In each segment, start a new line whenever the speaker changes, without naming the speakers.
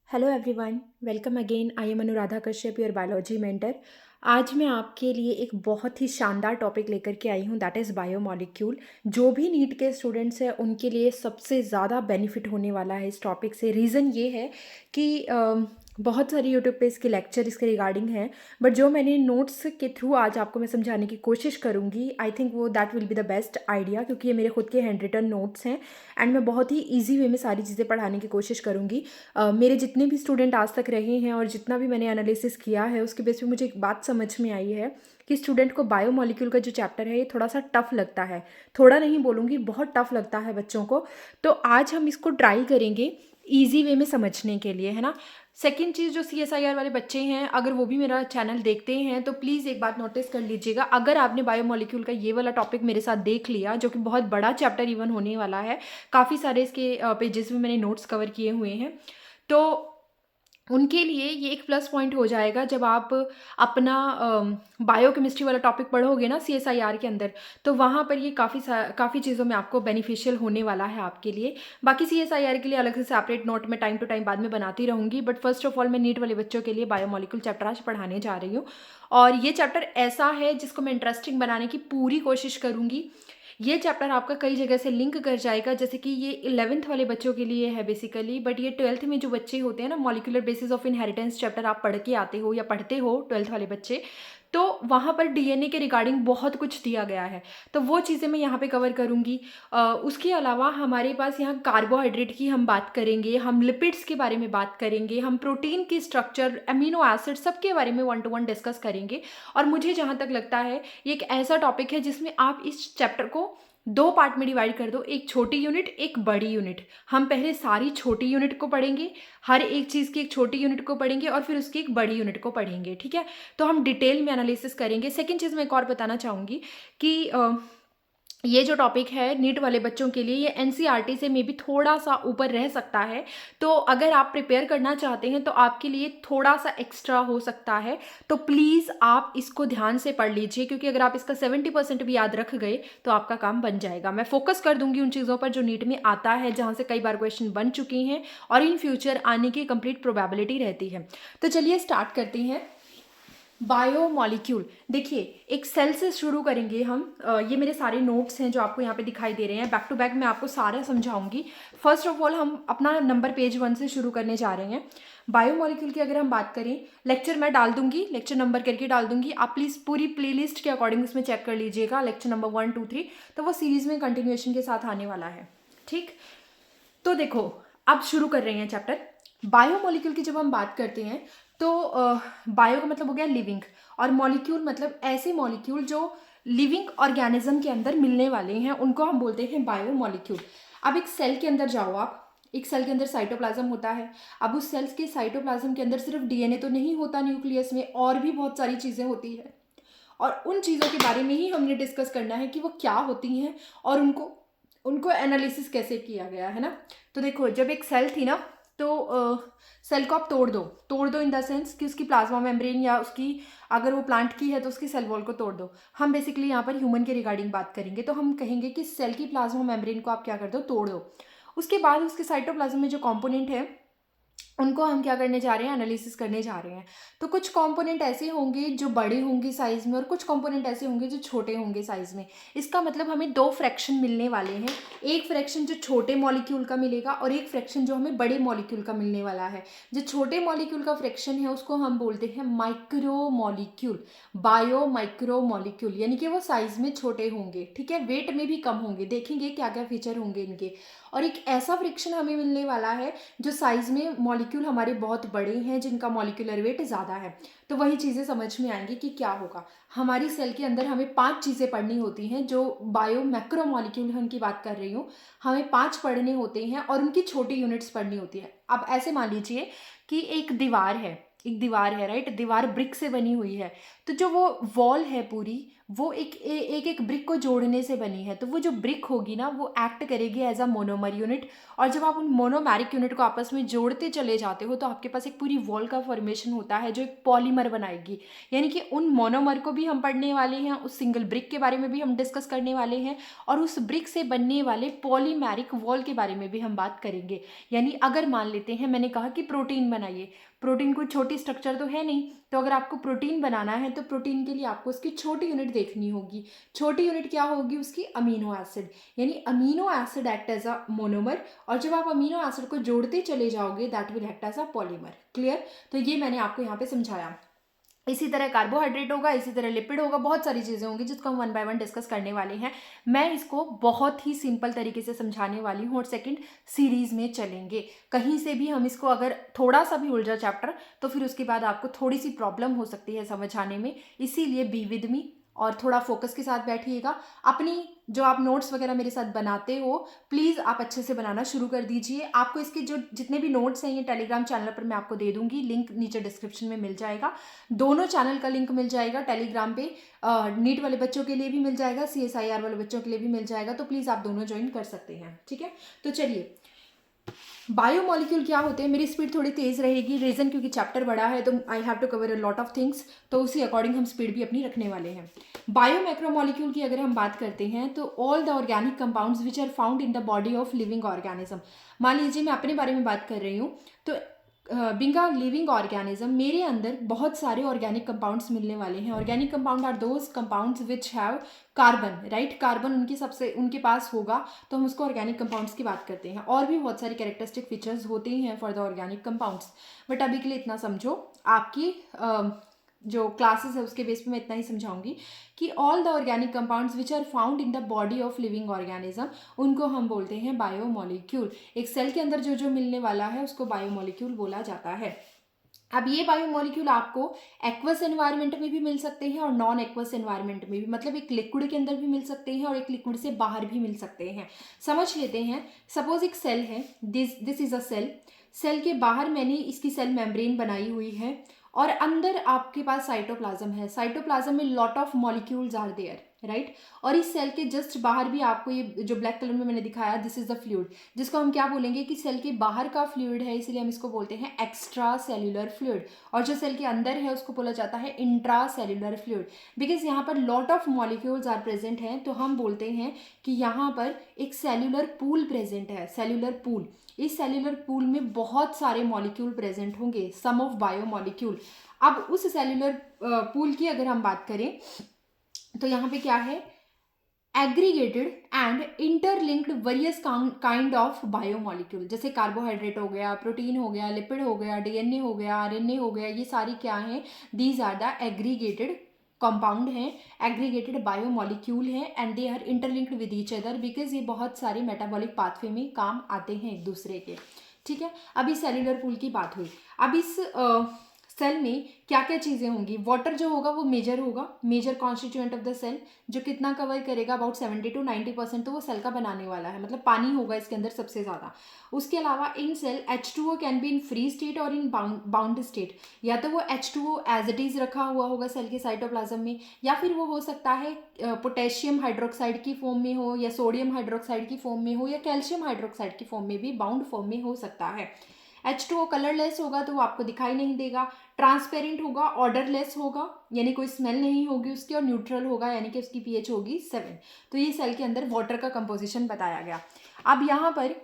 Hello everyone, welcome again. I am Anuradha Kashyap, your biology mentor. आज मैं आपके लिए एक बहुत ही शानदार टॉपिक लेकर के आई हूँ, दैट इज़ बायोमॉलिक्यूल। जो भी नीट के स्टूडेंट्स हैं उनके लिए सबसे ज़्यादा बेनिफिट होने वाला है इस टॉपिक से। रीज़न ये है कि बहुत सारे यूट्यूब पे इसके लेक्चर इसके रिगार्डिंग हैं, बट जो मैंने नोट्स के थ्रू आज आपको मैं समझाने की कोशिश करूँगी, आई थिंक वो that will be the best idea, क्योंकि ये मेरे खुद के हैंड रिटन नोट्स हैं एंड मैं बहुत ही ईजी वे में सारी चीज़ें पढ़ाने की कोशिश करूँगी। मेरे जितने भी स्टूडेंट आज तक रहे हैं और जितना भी मैंने एनालिसिस किया है उसके बेस पे मुझे एक बात समझ में आई है कि स्टूडेंट को बायोमॉलिक्यूल का जो चैप्टर है ये थोड़ा सा टफ लगता है। थोड़ा नहीं बोलूँगी, बहुत टफ लगता है बच्चों को। तो आज हम इसको ट्राई करेंगे ईजी वे में समझने के लिए, है ना। सेकेंड चीज़, जो CSIR वाले बच्चे हैं अगर वो भी मेरा चैनल देखते हैं तो प्लीज़ एक बात नोटिस कर लीजिएगा। अगर आपने बायोमॉलिक्यूल का ये वाला टॉपिक मेरे साथ देख लिया, जो कि बहुत बड़ा चैप्टर इवन होने वाला है, काफ़ी सारे इसके पेजेस में मैंने नोट्स कवर किए हुए हैं, तो उनके लिए ये एक प्लस पॉइंट हो जाएगा। जब आप अपना बायोकेमिस्ट्री वाला टॉपिक पढ़ोगे ना CSIR के अंदर, तो वहाँ पर ये काफ़ी चीज़ों में आपको बेनिफिशियल होने वाला है आपके लिए। बाकी CSIR के लिए अलग से सेपरेट नोट मैं टाइम टू टाइम बाद में बनाती रहूँगी, बट फर्स्ट ऑफ ऑल मैं नीट वाले बच्चों के लिए बायोमॉलिक्यूल चैप्टर आज पढ़ाने जा रही हूँ। और ये चैप्टर ऐसा है जिसको मैं इंटरेस्टिंग बनाने की पूरी कोशिश करूँगी। ये चैप्टर आपका कई जगह से लिंक कर जाएगा, जैसे कि ये 11th वाले बच्चों के लिए है बेसिकली, बट ये 12th में जो बच्चे होते हैं ना, molecular basis of inheritance chapter आप पढ़ के आते हो या पढ़ते हो 12th वाले बच्चे, तो वहाँ पर DNA के रिगार्डिंग बहुत कुछ दिया गया है, तो वो चीज़ें मैं यहाँ पे कवर करूँगी। उसके अलावा हमारे पास यहाँ कार्बोहाइड्रेट की हम बात करेंगे, हम लिपिड्स के बारे में बात करेंगे, हम प्रोटीन की स्ट्रक्चर, अमीनो एसिड, सबके बारे में 1 to 1 डिस्कस करेंगे। और मुझे जहाँ तक लगता है ये एक ऐसा टॉपिक है जिसमें आप इस चैप्टर को 2 पार्ट में डिवाइड कर दो, एक छोटी यूनिट, एक बड़ी यूनिट। हम पहले सारी छोटी यूनिट को पढ़ेंगे, हर एक चीज़ की एक छोटी यूनिट को पढ़ेंगे और फिर उसकी एक बड़ी यूनिट को पढ़ेंगे, ठीक है। तो हम डिटेल में एनालिसिस करेंगे। सेकेंड चीज़ मैं एक और बताना चाहूँगी कि ये जो टॉपिक है नीट वाले बच्चों के लिए, ये NCERT से मे भी थोड़ा सा ऊपर रह सकता है, तो अगर आप प्रिपेयर करना चाहते हैं तो आपके लिए थोड़ा सा एक्स्ट्रा हो सकता है। तो प्लीज़ आप इसको ध्यान से पढ़ लीजिए, क्योंकि अगर आप इसका 70% भी याद रख गए तो आपका काम बन जाएगा। मैं फोकस कर दूंगी उन चीज़ों पर जो नीट में आता है, जहाँ से कई बार क्वेश्चन बन चुकी हैं और इन फ्यूचर आने की कंप्लीट प्रोबेबिलिटी रहती है। तो चलिए स्टार्ट करते हैं। बायोमॉलिक्यूल, देखिए एक सेल से शुरू करेंगे हम। ये मेरे सारे नोट्स हैं जो आपको यहाँ पे दिखाई दे रहे हैं, बैक टू बैक मैं आपको सारा समझाऊंगी। फर्स्ट ऑफ ऑल हम अपना नंबर पेज 1 से शुरू करने जा रहे हैं। बायोमॉलिक्यूल की अगर हम बात करें, लेक्चर मैं डाल दूंगी, लेक्चर नंबर करके डाल दूंगी, आप प्लीज़ पूरी प्लेलिस्ट के अकॉर्डिंग उसमें चेक कर लीजिएगा, लेक्चर नंबर 1 2 3, तो वो सीरीज़ में कंटिन्यूएशन के साथ आने वाला है, ठीक। तो देखो, अब शुरू कर रहे हैं चैप्टर। बायोमॉलिक्यूल की जब हम बात करते हैं तो बायो का मतलब हो गया लिविंग, और मॉलिक्यूल मतलब ऐसे मॉलिक्यूल जो लिविंग ऑर्गेनिज्म के अंदर मिलने वाले हैं, उनको हम बोलते हैं बायोमॉलिक्यूल। अब एक सेल के अंदर जाओ आप, एक सेल के अंदर साइटोप्लाज्म होता है। अब उस सेल्स के साइटोप्लाज्म के अंदर सिर्फ DNA तो नहीं होता न्यूक्लियस में, और भी बहुत सारी चीज़ें होती है, और उन चीज़ों के बारे में ही हमने डिस्कस करना है कि वो क्या होती हैं और उनको उनको एनालिसिस कैसे किया गया है ना। तो देखो, जब एक सेल थी ना, तो सेल को आप तोड़ दो इन द सेंस कि उसकी प्लाज्मा मेम्ब्रेन, या उसकी अगर वो प्लांट की है तो उसकी सेल वॉल को तोड़ दो। हम बेसिकली यहाँ पर ह्यूमन के रिगार्डिंग बात करेंगे, तो हम कहेंगे कि सेल की प्लाज्मा मेम्ब्रेन को आप क्या कर दो, तोड़ दो। उसके बाद उसके साइटोप्लाज्म में जो कॉम्पोनेंट है उनको हम क्या करने जा रहे हैं, एनालिसिस करने जा रहे हैं। तो कुछ कंपोनेंट ऐसे होंगे जो बड़े होंगे साइज में, और कुछ कंपोनेंट ऐसे होंगे जो छोटे होंगे साइज में। इसका मतलब हमें 2 फ्रैक्शन मिलने वाले हैं, एक फ्रैक्शन जो छोटे मॉलिक्यूल का मिलेगा और एक फ्रैक्शन जो हमें बड़े मॉलिक्यूल का मिलने वाला है। जो छोटे मॉलिक्यूल का फ्रैक्शन है उसको हम बोलते हैं micro molecule, bio micro molecule, यानी कि वो साइज में छोटे होंगे, ठीक है, वेट में भी कम होंगे। देखेंगे क्या क्या फीचर होंगे इनके। और एक ऐसा फ्रिक्शन हमें मिलने वाला है जो साइज में मॉलिक्यूल हमारे बहुत बड़े हैं, जिनका मॉलिक्यूलर वेट ज़्यादा है। तो वही चीज़ें समझ में आएंगी कि क्या होगा। हमारी सेल के अंदर हमें 5 चीज़ें पढ़नी होती हैं, जो बायो मैक्रो मॉलिक्यूल है उनकी बात कर रही हूँ। हमें 5 पढ़ने होते हैं और उनकी छोटी यूनिट्स पढ़नी होती है। अब ऐसे मान लीजिए कि एक दीवार है राइट, दीवार ब्रिक से बनी हुई है, तो जो वो वॉल है पूरी, वो एक एक ब्रिक को जोड़ने से बनी है। तो वो जो ब्रिक होगी ना वो एक्ट करेगी एज अ मोनोमर यूनिट, और जब आप उन मोनोमेरिक यूनिट को आपस में जोड़ते चले जाते हो तो आपके पास एक पूरी वॉल का फॉर्मेशन होता है जो एक पॉलीमर बनाएगी। यानी कि उन मोनोमर को भी हम पढ़ने वाले हैं, उस सिंगल ब्रिक के बारे में भी हम डिस्कस करने वाले हैं, और उस ब्रिक से बनने वाले पॉलीमेरिक वॉल के बारे में भी हम बात करेंगे। यानी अगर मान लेते हैं मैंने कहा कि प्रोटीन बनाइए, प्रोटीन कोई छोटी स्ट्रक्चर तो है नहीं, तो अगर आपको प्रोटीन बनाना है तो प्रोटीन के लिए आपको उसकी छोटी यूनिट देखनी होगी। छोटी यूनिट क्या होगी उसकी? Amino acid. यानी amino acid act as a monomer, और जब आप अमीनो एसिड को जोड़ते चले जाओगे that will act as a polymer. Clear? तो ये मैंने आपको यहाँ पे समझाया। इसी तरह कार्बोहाइड्रेट होगा, इसी तरह लिपिड होगा, बहुत सारी चीज़ें होंगी जिसको हम वन बाय वन डिस्कस करने वाले हैं। मैं इसको बहुत ही सिंपल तरीके से समझाने वाली हूँ और सेकंड सीरीज में चलेंगे। कहीं से भी हम इसको अगर थोड़ा सा भी उलझा चैप्टर तो फिर उसके बाद आपको थोड़ी सी प्रॉब्लम हो सकती है समझ आने में, इसीलिए बी विद मी और थोड़ा फोकस के साथ बैठिएगा। अपनी जो आप नोट्स वगैरह मेरे साथ बनाते हो प्लीज़ आप अच्छे से बनाना शुरू कर दीजिए। आपको इसके जो जितने भी नोट्स हैं ये टेलीग्राम चैनल पर मैं आपको दे दूंगी, लिंक नीचे डिस्क्रिप्शन में मिल जाएगा। दोनों चैनल का लिंक मिल जाएगा, टेलीग्राम पे नीट वाले बच्चों के लिए भी मिल जाएगा, CSIR वाले बच्चों के लिए भी मिल जाएगा, तो प्लीज़ आप दोनों ज्वाइन कर सकते हैं। ठीक है, तो चलिए बायोमोलिक्यूल क्या होते हैं। मेरी स्पीड थोड़ी तेज़ रहेगी, रीज़न क्योंकि चैप्टर बड़ा है तो I have to cover a lot of things, तो उसी अकॉर्डिंग हम स्पीड भी अपनी रखने वाले हैं। बायोमैक्रोमोलिक्यूल की अगर हम बात करते हैं तो all the organic compounds which are found in the body of living organism. मान लीजिए मैं अपने बारे में बात कर रही हूँ तो बीइंग अ लिविंग ऑर्गेनिज्म मेरे अंदर बहुत सारे ऑर्गेनिक कंपाउंड्स मिलने वाले हैं। Organic compound are those compounds which have carbon, right? Carbon उनके पास होगा तो हम उसको ऑर्गेनिक कंपाउंड्स की बात करते हैं। और भी बहुत सारे कैरेक्टरिस्टिक फीचर्स होते हैं for the organic compounds, but अभी के लिए इतना समझो। आपकी जो क्लासेस है उसके बेस पे मैं इतना ही समझाऊंगी कि all the organic compounds which are found in the body of living organism उनको हम बोलते हैं बायोमोलिक्यूल। एक सेल के अंदर जो जो मिलने वाला है उसको बायोमोलिक्यूल बोला जाता है। अब ये बायोमोलिक्यूल आपको एक्वस एनवायरनमेंट में भी मिल सकते हैं और नॉन एक्वस एनवायरनमेंट में भी, मतलब एक लिक्विड के अंदर भी मिल सकते हैं और एक लिक्विड से बाहर भी मिल सकते हैं। समझ लेते हैं। सपोज एक सेल है, this is a cell. Cell के बाहर मैंने इसकी सेल मेम्ब्रेन बनाई हुई है और अंदर आपके पास साइटोप्लाज्म है। साइटोप्लाज्म में lot of molecules are there, right? और इस सेल के जस्ट बाहर भी आपको ये जो ब्लैक कलर में मैंने दिखाया दिस इज द फ्लूइड, जिसको हम क्या बोलेंगे कि सेल के बाहर का फ्लूइड है, इसलिए हम इसको बोलते हैं एक्स्ट्रा सेल्यूलर फ्लूइड। और जो सेल के अंदर है उसको बोला जाता है इंट्रा सेल्यूलर फ्लूइड। बिकॉज यहाँ पर lot of molecules are present हैं तो हम बोलते हैं कि यहाँ पर एक सेल्यूलर पूल प्रेजेंट है। सेल्यूलर पूल, इस सेल्यूलर पूल में बहुत सारे मॉलिक्यूल प्रेजेंट होंगे, सम ऑफ बायोमॉलिक्यूल। अब उस सेल्यूलर पूल की अगर हम बात करें तो यहाँ पे क्या है? Aggregated and interlinked various kind of biomolecule, जैसे कार्बोहाइड्रेट हो गया, प्रोटीन हो गया, लिपिड हो गया, DNA हो गया, RNA हो गया, ये सारी क्या हैं? These are the aggregated compound हैं, एग्रीगेटेड बायोमॉलिक्यूल हैं and they are interlinked with each other because ये बहुत सारे मेटाबॉलिक पाथवे में काम आते हैं एक दूसरे के। ठीक है, अभी सेल्यूलर पूल की बात हुई। अब इस सेल में क्या क्या चीज़ें होंगी? वाटर जो होगा वो मेजर होगा, major constituent of the cell, जो कितना कवर करेगा? अबाउट 70 to 90% तो वो सेल का बनाने वाला है, मतलब पानी होगा इसके अंदर सबसे ज़्यादा। उसके अलावा in cell H2O can be in free state और इन बाउंड स्टेट। या तो वो H2O एज इट इज़ रखा हुआ होगा सेल के साइटोप्लाज्म में, या फिर वो हो सकता है पोटेशियम हाइड्रोक्साइड की फॉर्म में हो, या सोडियम हाइड्रोक्साइड की फॉर्म में हो, या कैल्शियम हाइड्रोक्साइड की फॉर्म में भी बाउंड फॉर्म में हो सकता है। H2O कलरलेस होगा तो वो आपको दिखाई नहीं देगा, ट्रांसपेरेंट होगा, ऑर्डरलेस होगा यानी कोई स्मेल नहीं होगी उसकी, और न्यूट्रल होगा यानी कि उसकी pH होगी 7। तो ये सेल के अंदर वाटर का कंपोजिशन बताया गया। अब यहाँ पर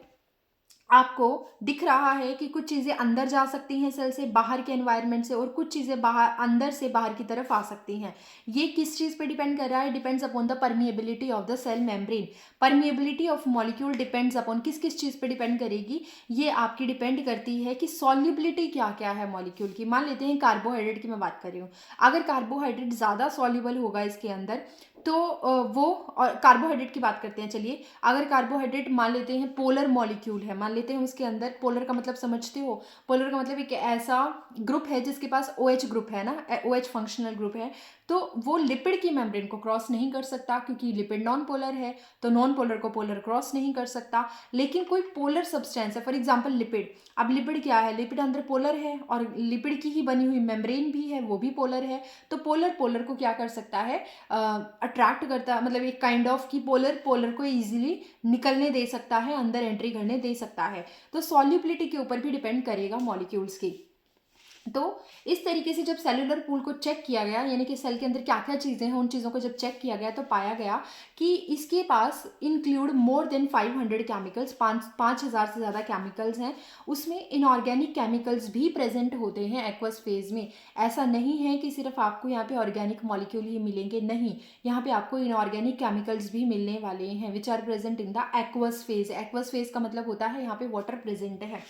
आपको दिख रहा है कि कुछ चीज़ें अंदर जा सकती हैं सेल से, बाहर के एनवायरनमेंट से, और कुछ चीज़ें बाहर अंदर से बाहर की तरफ आ सकती हैं। ये किस चीज़ पे डिपेंड कर रहा है? Depends upon the permeability of the cell membrane. Permeability of molecule depends upon किस किस चीज़ पे डिपेंड करेगी? ये आपकी डिपेंड करती है कि सॉल्युबिलिटी क्या क्या है मॉलिक्यूल की। मान लेते हैं कार्बोहाइड्रेट की मैं बात कर रही हूँ, अगर कार्बोहाइड्रेट ज़्यादा सॉल्युबल होगा इसके अंदर तो वो और कार्बोहाइड्रेट की बात करते हैं। चलिए, अगर कार्बोहाइड्रेट मान लेते हैं पोलर मॉलिक्यूल है, मान लेते हैं उसके अंदर, पोलर का मतलब समझते हो, पोलर का मतलब एक ऐसा ग्रुप है जिसके पास OH ग्रुप है ना, OH फंक्शनल ग्रुप है, तो वो लिपिड की मेम्ब्रेन को क्रॉस नहीं कर सकता क्योंकि लिपिड नॉन पोलर है, तो नॉन पोलर को पोलर क्रॉस नहीं कर सकता। लेकिन कोई पोलर सब्सटेंस है, फॉर एग्जाम्पल लिपिड, अब लिपिड क्या है, लिपिड अंदर पोलर है और लिपिड की ही बनी हुई मेम्ब्रेन भी है, वो भी पोलर है, तो पोलर पोलर को क्या कर सकता है, अट्रैक्ट करता, मतलब एक काइंड ऑफ कि पोलर पोलर को इजीली निकलने दे सकता है, अंदर एंट्री करने दे सकता है। तो सॉल्युबिलिटी के ऊपर भी डिपेंड करेगा मॉलिक्यूल्स की। तो इस तरीके से जब सेलुलर पूल को चेक किया गया, यानी कि सेल के अंदर क्या क्या चीज़ें हैं, उन चीज़ों को जब चेक किया गया तो पाया गया कि इसके पास इंक्लूड मोर देन 500 केमिकल्स, 5,000 से ज़्यादा केमिकल्स हैं। उसमें इनऑर्गेनिक केमिकल्स भी प्रेजेंट होते हैं एक्वस फेज में। ऐसा नहीं है कि सिर्फ आपको यहाँ पे ऑर्गेनिक मॉलिक्यूल ही मिलेंगे, नहीं, यहाँ पे आपको इनऑर्गेनिक केमिकल्स भी मिलने वाले हैं which are present in the aqueous phase. Aqueous phase का मतलब होता है यहाँ पे वाटर प्रेजेंट है।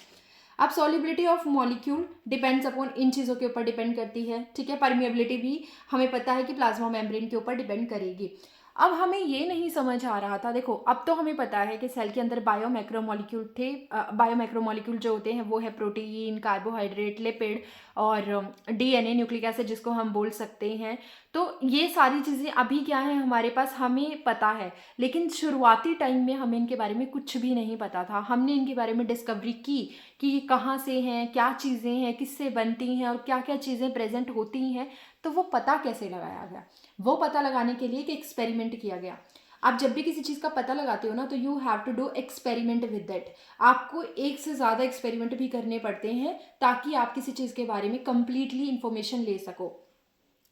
अब solubility of molecule depends upon इन चीज़ों के ऊपर डिपेंड करती है, ठीक है। परमिएबिलिटी भी हमें पता है कि प्लाज्मा मेम्ब्रेन के ऊपर डिपेंड करेगी। अब हमें ये नहीं समझ आ रहा था, देखो अब तो हमें पता है कि सेल के अंदर बायो मैक्रोमोलिक्यूल थे। बायो मैक्रोमोलिक्यूल जो होते हैं वो है प्रोटीन, कार्बोहाइड्रेट, लिपिड और DNA, न्यूक्लिक एसिड जिसको हम बोल सकते हैं। तो ये सारी चीज़ें अभी क्या है हमारे पास, हमें पता है, लेकिन शुरुआती टाइम में हमें इनके बारे में कुछ भी नहीं पता था। हमने इनके बारे में डिस्कवरी की कि ये कहाँ से हैं, क्या चीज़ें हैं, किससे बनती हैं और क्या क्या चीज़ें प्रेजेंट होती हैं। तो वो पता कैसे लगाया गया, वो पता लगाने के लिए एक एक्सपेरिमेंट किया गया। आप जब भी किसी चीज़ का पता लगाते हो ना, तो you have to do experiment with that. आपको एक से ज़्यादा एक्सपेरिमेंट भी करने पड़ते हैं ताकि आप किसी चीज़ के बारे में कंप्लीटली इंफॉर्मेशन ले सको।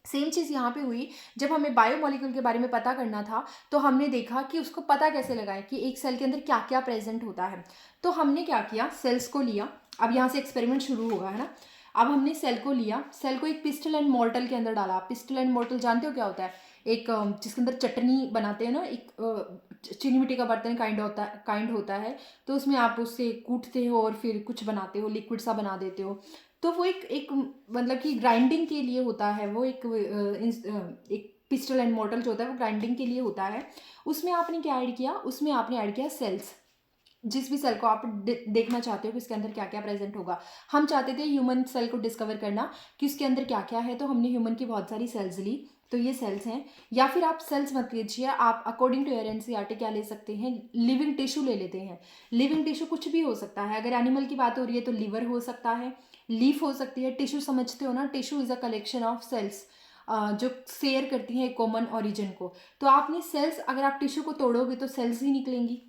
सेम चीज़ यहाँ पे हुई, जब हमें बायोमोलिक्यूल के बारे में पता करना था तो हमने देखा कि उसको पता कैसे लगाएं कि एक सेल के अंदर क्या क्या प्रेजेंट होता है। तो हमने क्या किया, सेल्स को लिया, अब यहाँ से एक्सपेरिमेंट शुरू होगा, है ना। अब हमने सेल को लिया, सेल को एक पिस्टल एंड मोर्टल के अंदर डाला। पिस्टल एंड मोर्टल जानते हो क्या होता है, एक जिसके अंदर चटनी बनाते हैं ना, एक चीनी मिट्टी का बर्तन काइंड होता है, तो उसमें आप उससे कूटते हो और फिर कुछ बनाते हो, लिक्विड सा बना देते हो। तो वो एक मतलब कि ग्राइंडिंग के लिए होता है, वो एक पिस्टल एंड मोर्टल जो होता है वो ग्राइंडिंग के लिए होता है। उसमें आपने क्या ऐड किया, उसमें आपने ऐड किया सेल्स। जिस भी सेल को आप देखना चाहते हो कि इसके अंदर क्या क्या प्रेजेंट होगा। हम चाहते थे ह्यूमन सेल को डिस्कवर करना कि उसके अंदर क्या क्या है, तो हमने ह्यूमन की बहुत सारी सेल्स ली, तो ये सेल्स हैं। या फिर आप सेल्स मत लीजिए, आप अकॉर्डिंग टू NCERT क्या ले सकते हैं, लिविंग टिश्यू ले लेते हैं। लिविंग टिश्यू कुछ भी हो सकता है, अगर एनिमल की बात हो रही है तो लिवर हो सकता है, लीफ हो सकती है। टिश्यू समझते हो ना, tissue is a collection of cells जो शेयर करती हैं एक कॉमन ओरिजिन को। तो आपने सेल्स, अगर आप टिश्यू को तोड़ोगे तो सेल्स ही निकलेंगी।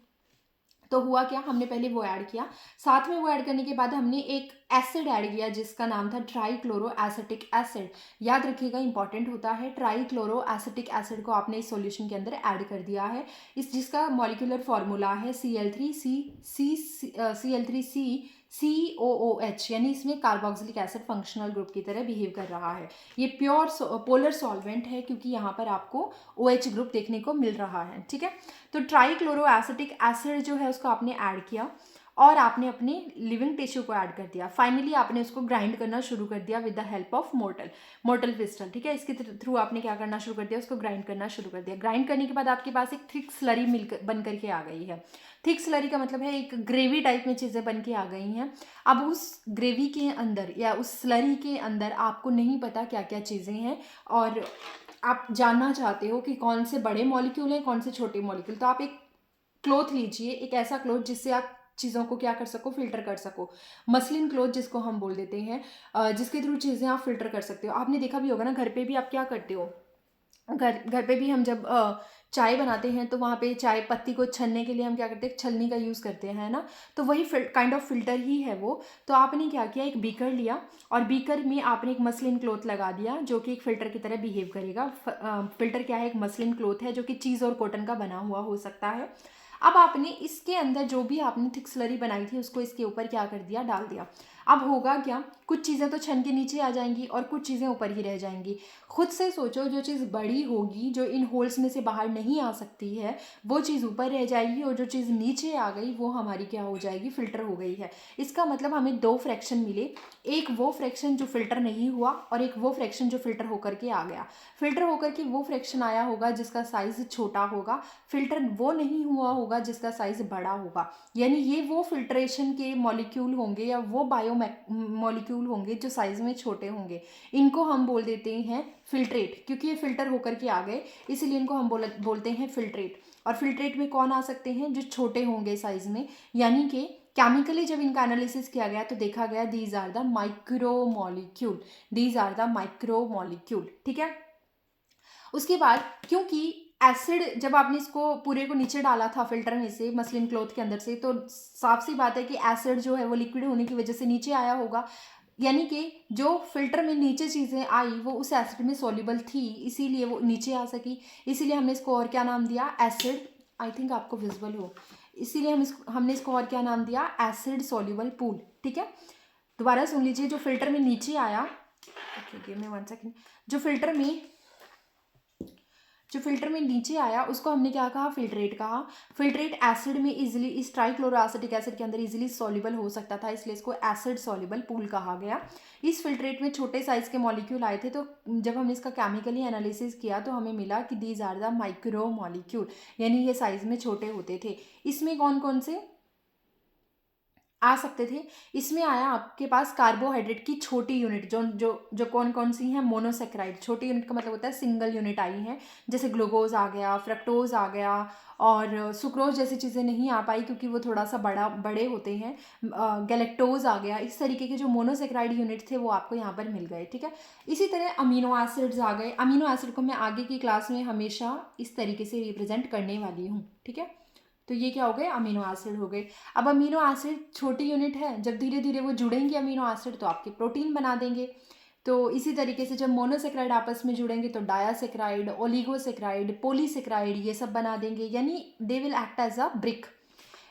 तो हुआ क्या, हमने पहले वो ऐड किया, साथ में वो ऐड करने के बाद हमने एक एसिड ऐड किया जिसका नाम था ट्राईक्लोरो एसिटिक एसिड। याद रखिएगा, इंपॉर्टेंट होता है, ट्राईक्लोरो एसिटिक एसिड को आपने इस सॉल्यूशन के अंदर ऐड कर दिया है। इस जिसका मॉलिक्यूलर फॉर्मूला है CL3COOH, यानी इसमें कार्बोक्सिलिक एसिड फंक्शनल ग्रुप की तरह बिहेव कर रहा है। ये प्योर पोलर सॉल्वेंट है क्योंकि यहाँ पर आपको OH ग्रुप देखने को मिल रहा है, ठीक है। तो ट्राईक्लोरो एसिटिक एसिड जो है उसको आपने ऐड किया और आपने अपने लिविंग टिश्यू को ऐड कर दिया। फाइनली आपने उसको ग्राइंड करना शुरू कर दिया with the help of mortar pistol, ठीक है। इसके थ्रू आपने क्या करना शुरू कर दिया, उसको ग्राइंड करना शुरू कर दिया। ग्राइंड करने के बाद आपके पास एक थिक स्लरी बन करके आ गई है। थिक स्लरी का मतलब है एक ग्रेवी टाइप में चीज़ें बन के आ गई हैं। अब उस ग्रेवी के अंदर या उस स्लरी के अंदर आपको नहीं पता क्या क्या चीज़ें हैं और आप जानना चाहते हो कि कौन से बड़े मॉलिक्यूल हैं, कौन से छोटे मॉलिक्यूल। तो आप एक क्लॉथ लीजिए, एक ऐसा क्लॉथ जिससे आप चीज़ों को क्या कर सको, फिल्टर कर सको। मसलिन क्लॉथ जिसको हम बोल देते हैं, जिसके थ्रू चीज़ें आप फिल्टर कर सकते हो। आपने देखा भी होगा ना, घर पे भी आप क्या करते हो, घर पे भी हम जब चाय बनाते हैं तो वहाँ पे चाय पत्ती को छलने के लिए हम क्या करते हैं, छलनी का यूज़ करते हैं ना, तो वही काइंड ऑफ फिल्टर ही है वो। तो आपने क्या किया, एक बीकर लिया और बीकर में आपने एक मसलिन क्लॉथ लगा दिया जो कि एक फ़िल्टर की तरह बिहेव करेगा। फ़िल्टर क्या है, एक मसलिन क्लॉथ है जो कि चीज़ और कॉटन का बना हुआ हो सकता है। अब आपने इसके अंदर जो भी आपने थिक स्लरी बनाई थी उसको इसके ऊपर क्या कर दिया, डाल दिया। अब होगा क्या, कुछ चीज़ें तो छन के नीचे आ जाएंगी और कुछ चीज़ें ऊपर ही रह जाएंगी। खुद से सोचो, जो चीज़ बड़ी होगी, जो इन होल्स में से बाहर नहीं आ सकती है, वो चीज़ ऊपर रह जाएगी और जो चीज़ नीचे आ गई वो हमारी क्या हो जाएगी, फिल्टर हो गई है। इसका मतलब हमें दो फ्रैक्शन मिले, एक वो फ्रैक्शन जो फिल्टर नहीं हुआ और एक वो फ्रैक्शन जो फिल्टर होकर के आ गया। फिल्टर होकर के वो फ्रैक्शन आया होगा जिसका साइज छोटा होगा, फिल्टर वो नहीं हुआ होगा जिसका साइज बड़ा होगा। यानी ये वो फिल्ट्रेशन के मॉलिक्यूल होंगे या वो बायो मॉलिक्यूल होंगे जो साइज में छोटे होंगे। इनको हम बोल देते हैं फिल्ट्रेट, क्योंकि ये फिल्टर होकर के आ गए इसलिए इनको हम बोलते हैं फिल्ट्रेट। और फिल्ट्रेट में कौन आ सकते हैं? जो छोटे होंगे साइज में। यानी कि केमिकली जब इनका एनालिसिस किया गया तो देखा गया these are the micromolecule, these are the micromolecule. ठीक है। उसके बाद क्योंकि एसिड, जब आपने इसको पूरे को नीचे डाला था फिल्टर में से मसलिन क्लॉथ के अंदर से, तो साफ सी बात है कि एसिड जो है वो लिक्विड होने की वजह से नीचे आया होगा। यानी कि जो फिल्टर में नीचे चीज़ें आई वो उस एसिड में सॉल्युबल थी, इसीलिए वो नीचे आ सकी। इसीलिए हमने इसको और क्या नाम दिया? एसिड। आई थिंक आपको विजिबल हो, इसीलिए हमने इसको और क्या नाम दिया? Acid soluble pool. ठीक है। दोबारा सुन लीजिए, जो फिल्टर में नीचे आया, ओके गिव मी 1 सेकेंड, जो फिल्टर में नीचे आया उसको हमने क्या कहा? फिल्ट्रेट कहा। फिल्ट्रेट एसिड में इजीली, इस ट्राइक्लोरोएसिटिक एसिड के अंदर इजीली सॉल्युबल हो सकता था, इसलिए इसको एसिड सॉल्युबल पूल कहा गया। इस फिल्ट्रेट में छोटे साइज के मॉलिक्यूल आए थे, तो जब हमने इसका केमिकली एनालिसिस किया तो हमें मिला कि these are the micro molecule, यानी ये साइज में छोटे होते थे। इसमें कौन कौन से आ सकते थे? इसमें आया आपके पास कार्बोहाइड्रेट की छोटी यूनिट, जो जो जो कौन कौन सी हैं? मोनोसेक्राइड। छोटी यूनिट का मतलब होता है सिंगल यूनिट आई है, जैसे ग्लूकोज आ गया, फ्रक्टोज आ गया, और सुक्रोज जैसी चीज़ें नहीं आ पाई क्योंकि वो थोड़ा सा बड़े होते हैं। गैलेक्टोज आ गया। इस तरीके के जो मोनोसेक्राइड यूनिट थे वो आपको यहाँ पर मिल गए। ठीक है। इसी तरह अमीनो एसिड्स आ गए। अमीनो एसिड को मैं आगे की क्लास में हमेशा इस तरीके से रिप्रेजेंट करने वाली हूँ। ठीक है। तो ये क्या हो गए? अमीनो एसिड हो गए। अब अमीनो एसिड छोटी यूनिट है, जब धीरे धीरे वो जुड़ेंगे अमीनो एसिड तो आपके प्रोटीन बना देंगे। तो इसी तरीके से जब मोनोसेक्राइड आपस में जुड़ेंगे तो डायासेक्राइड, ओलिगोसेक्राइड, पॉलीसेक्राइड ये सब बना देंगे, यानी they will act as a brick.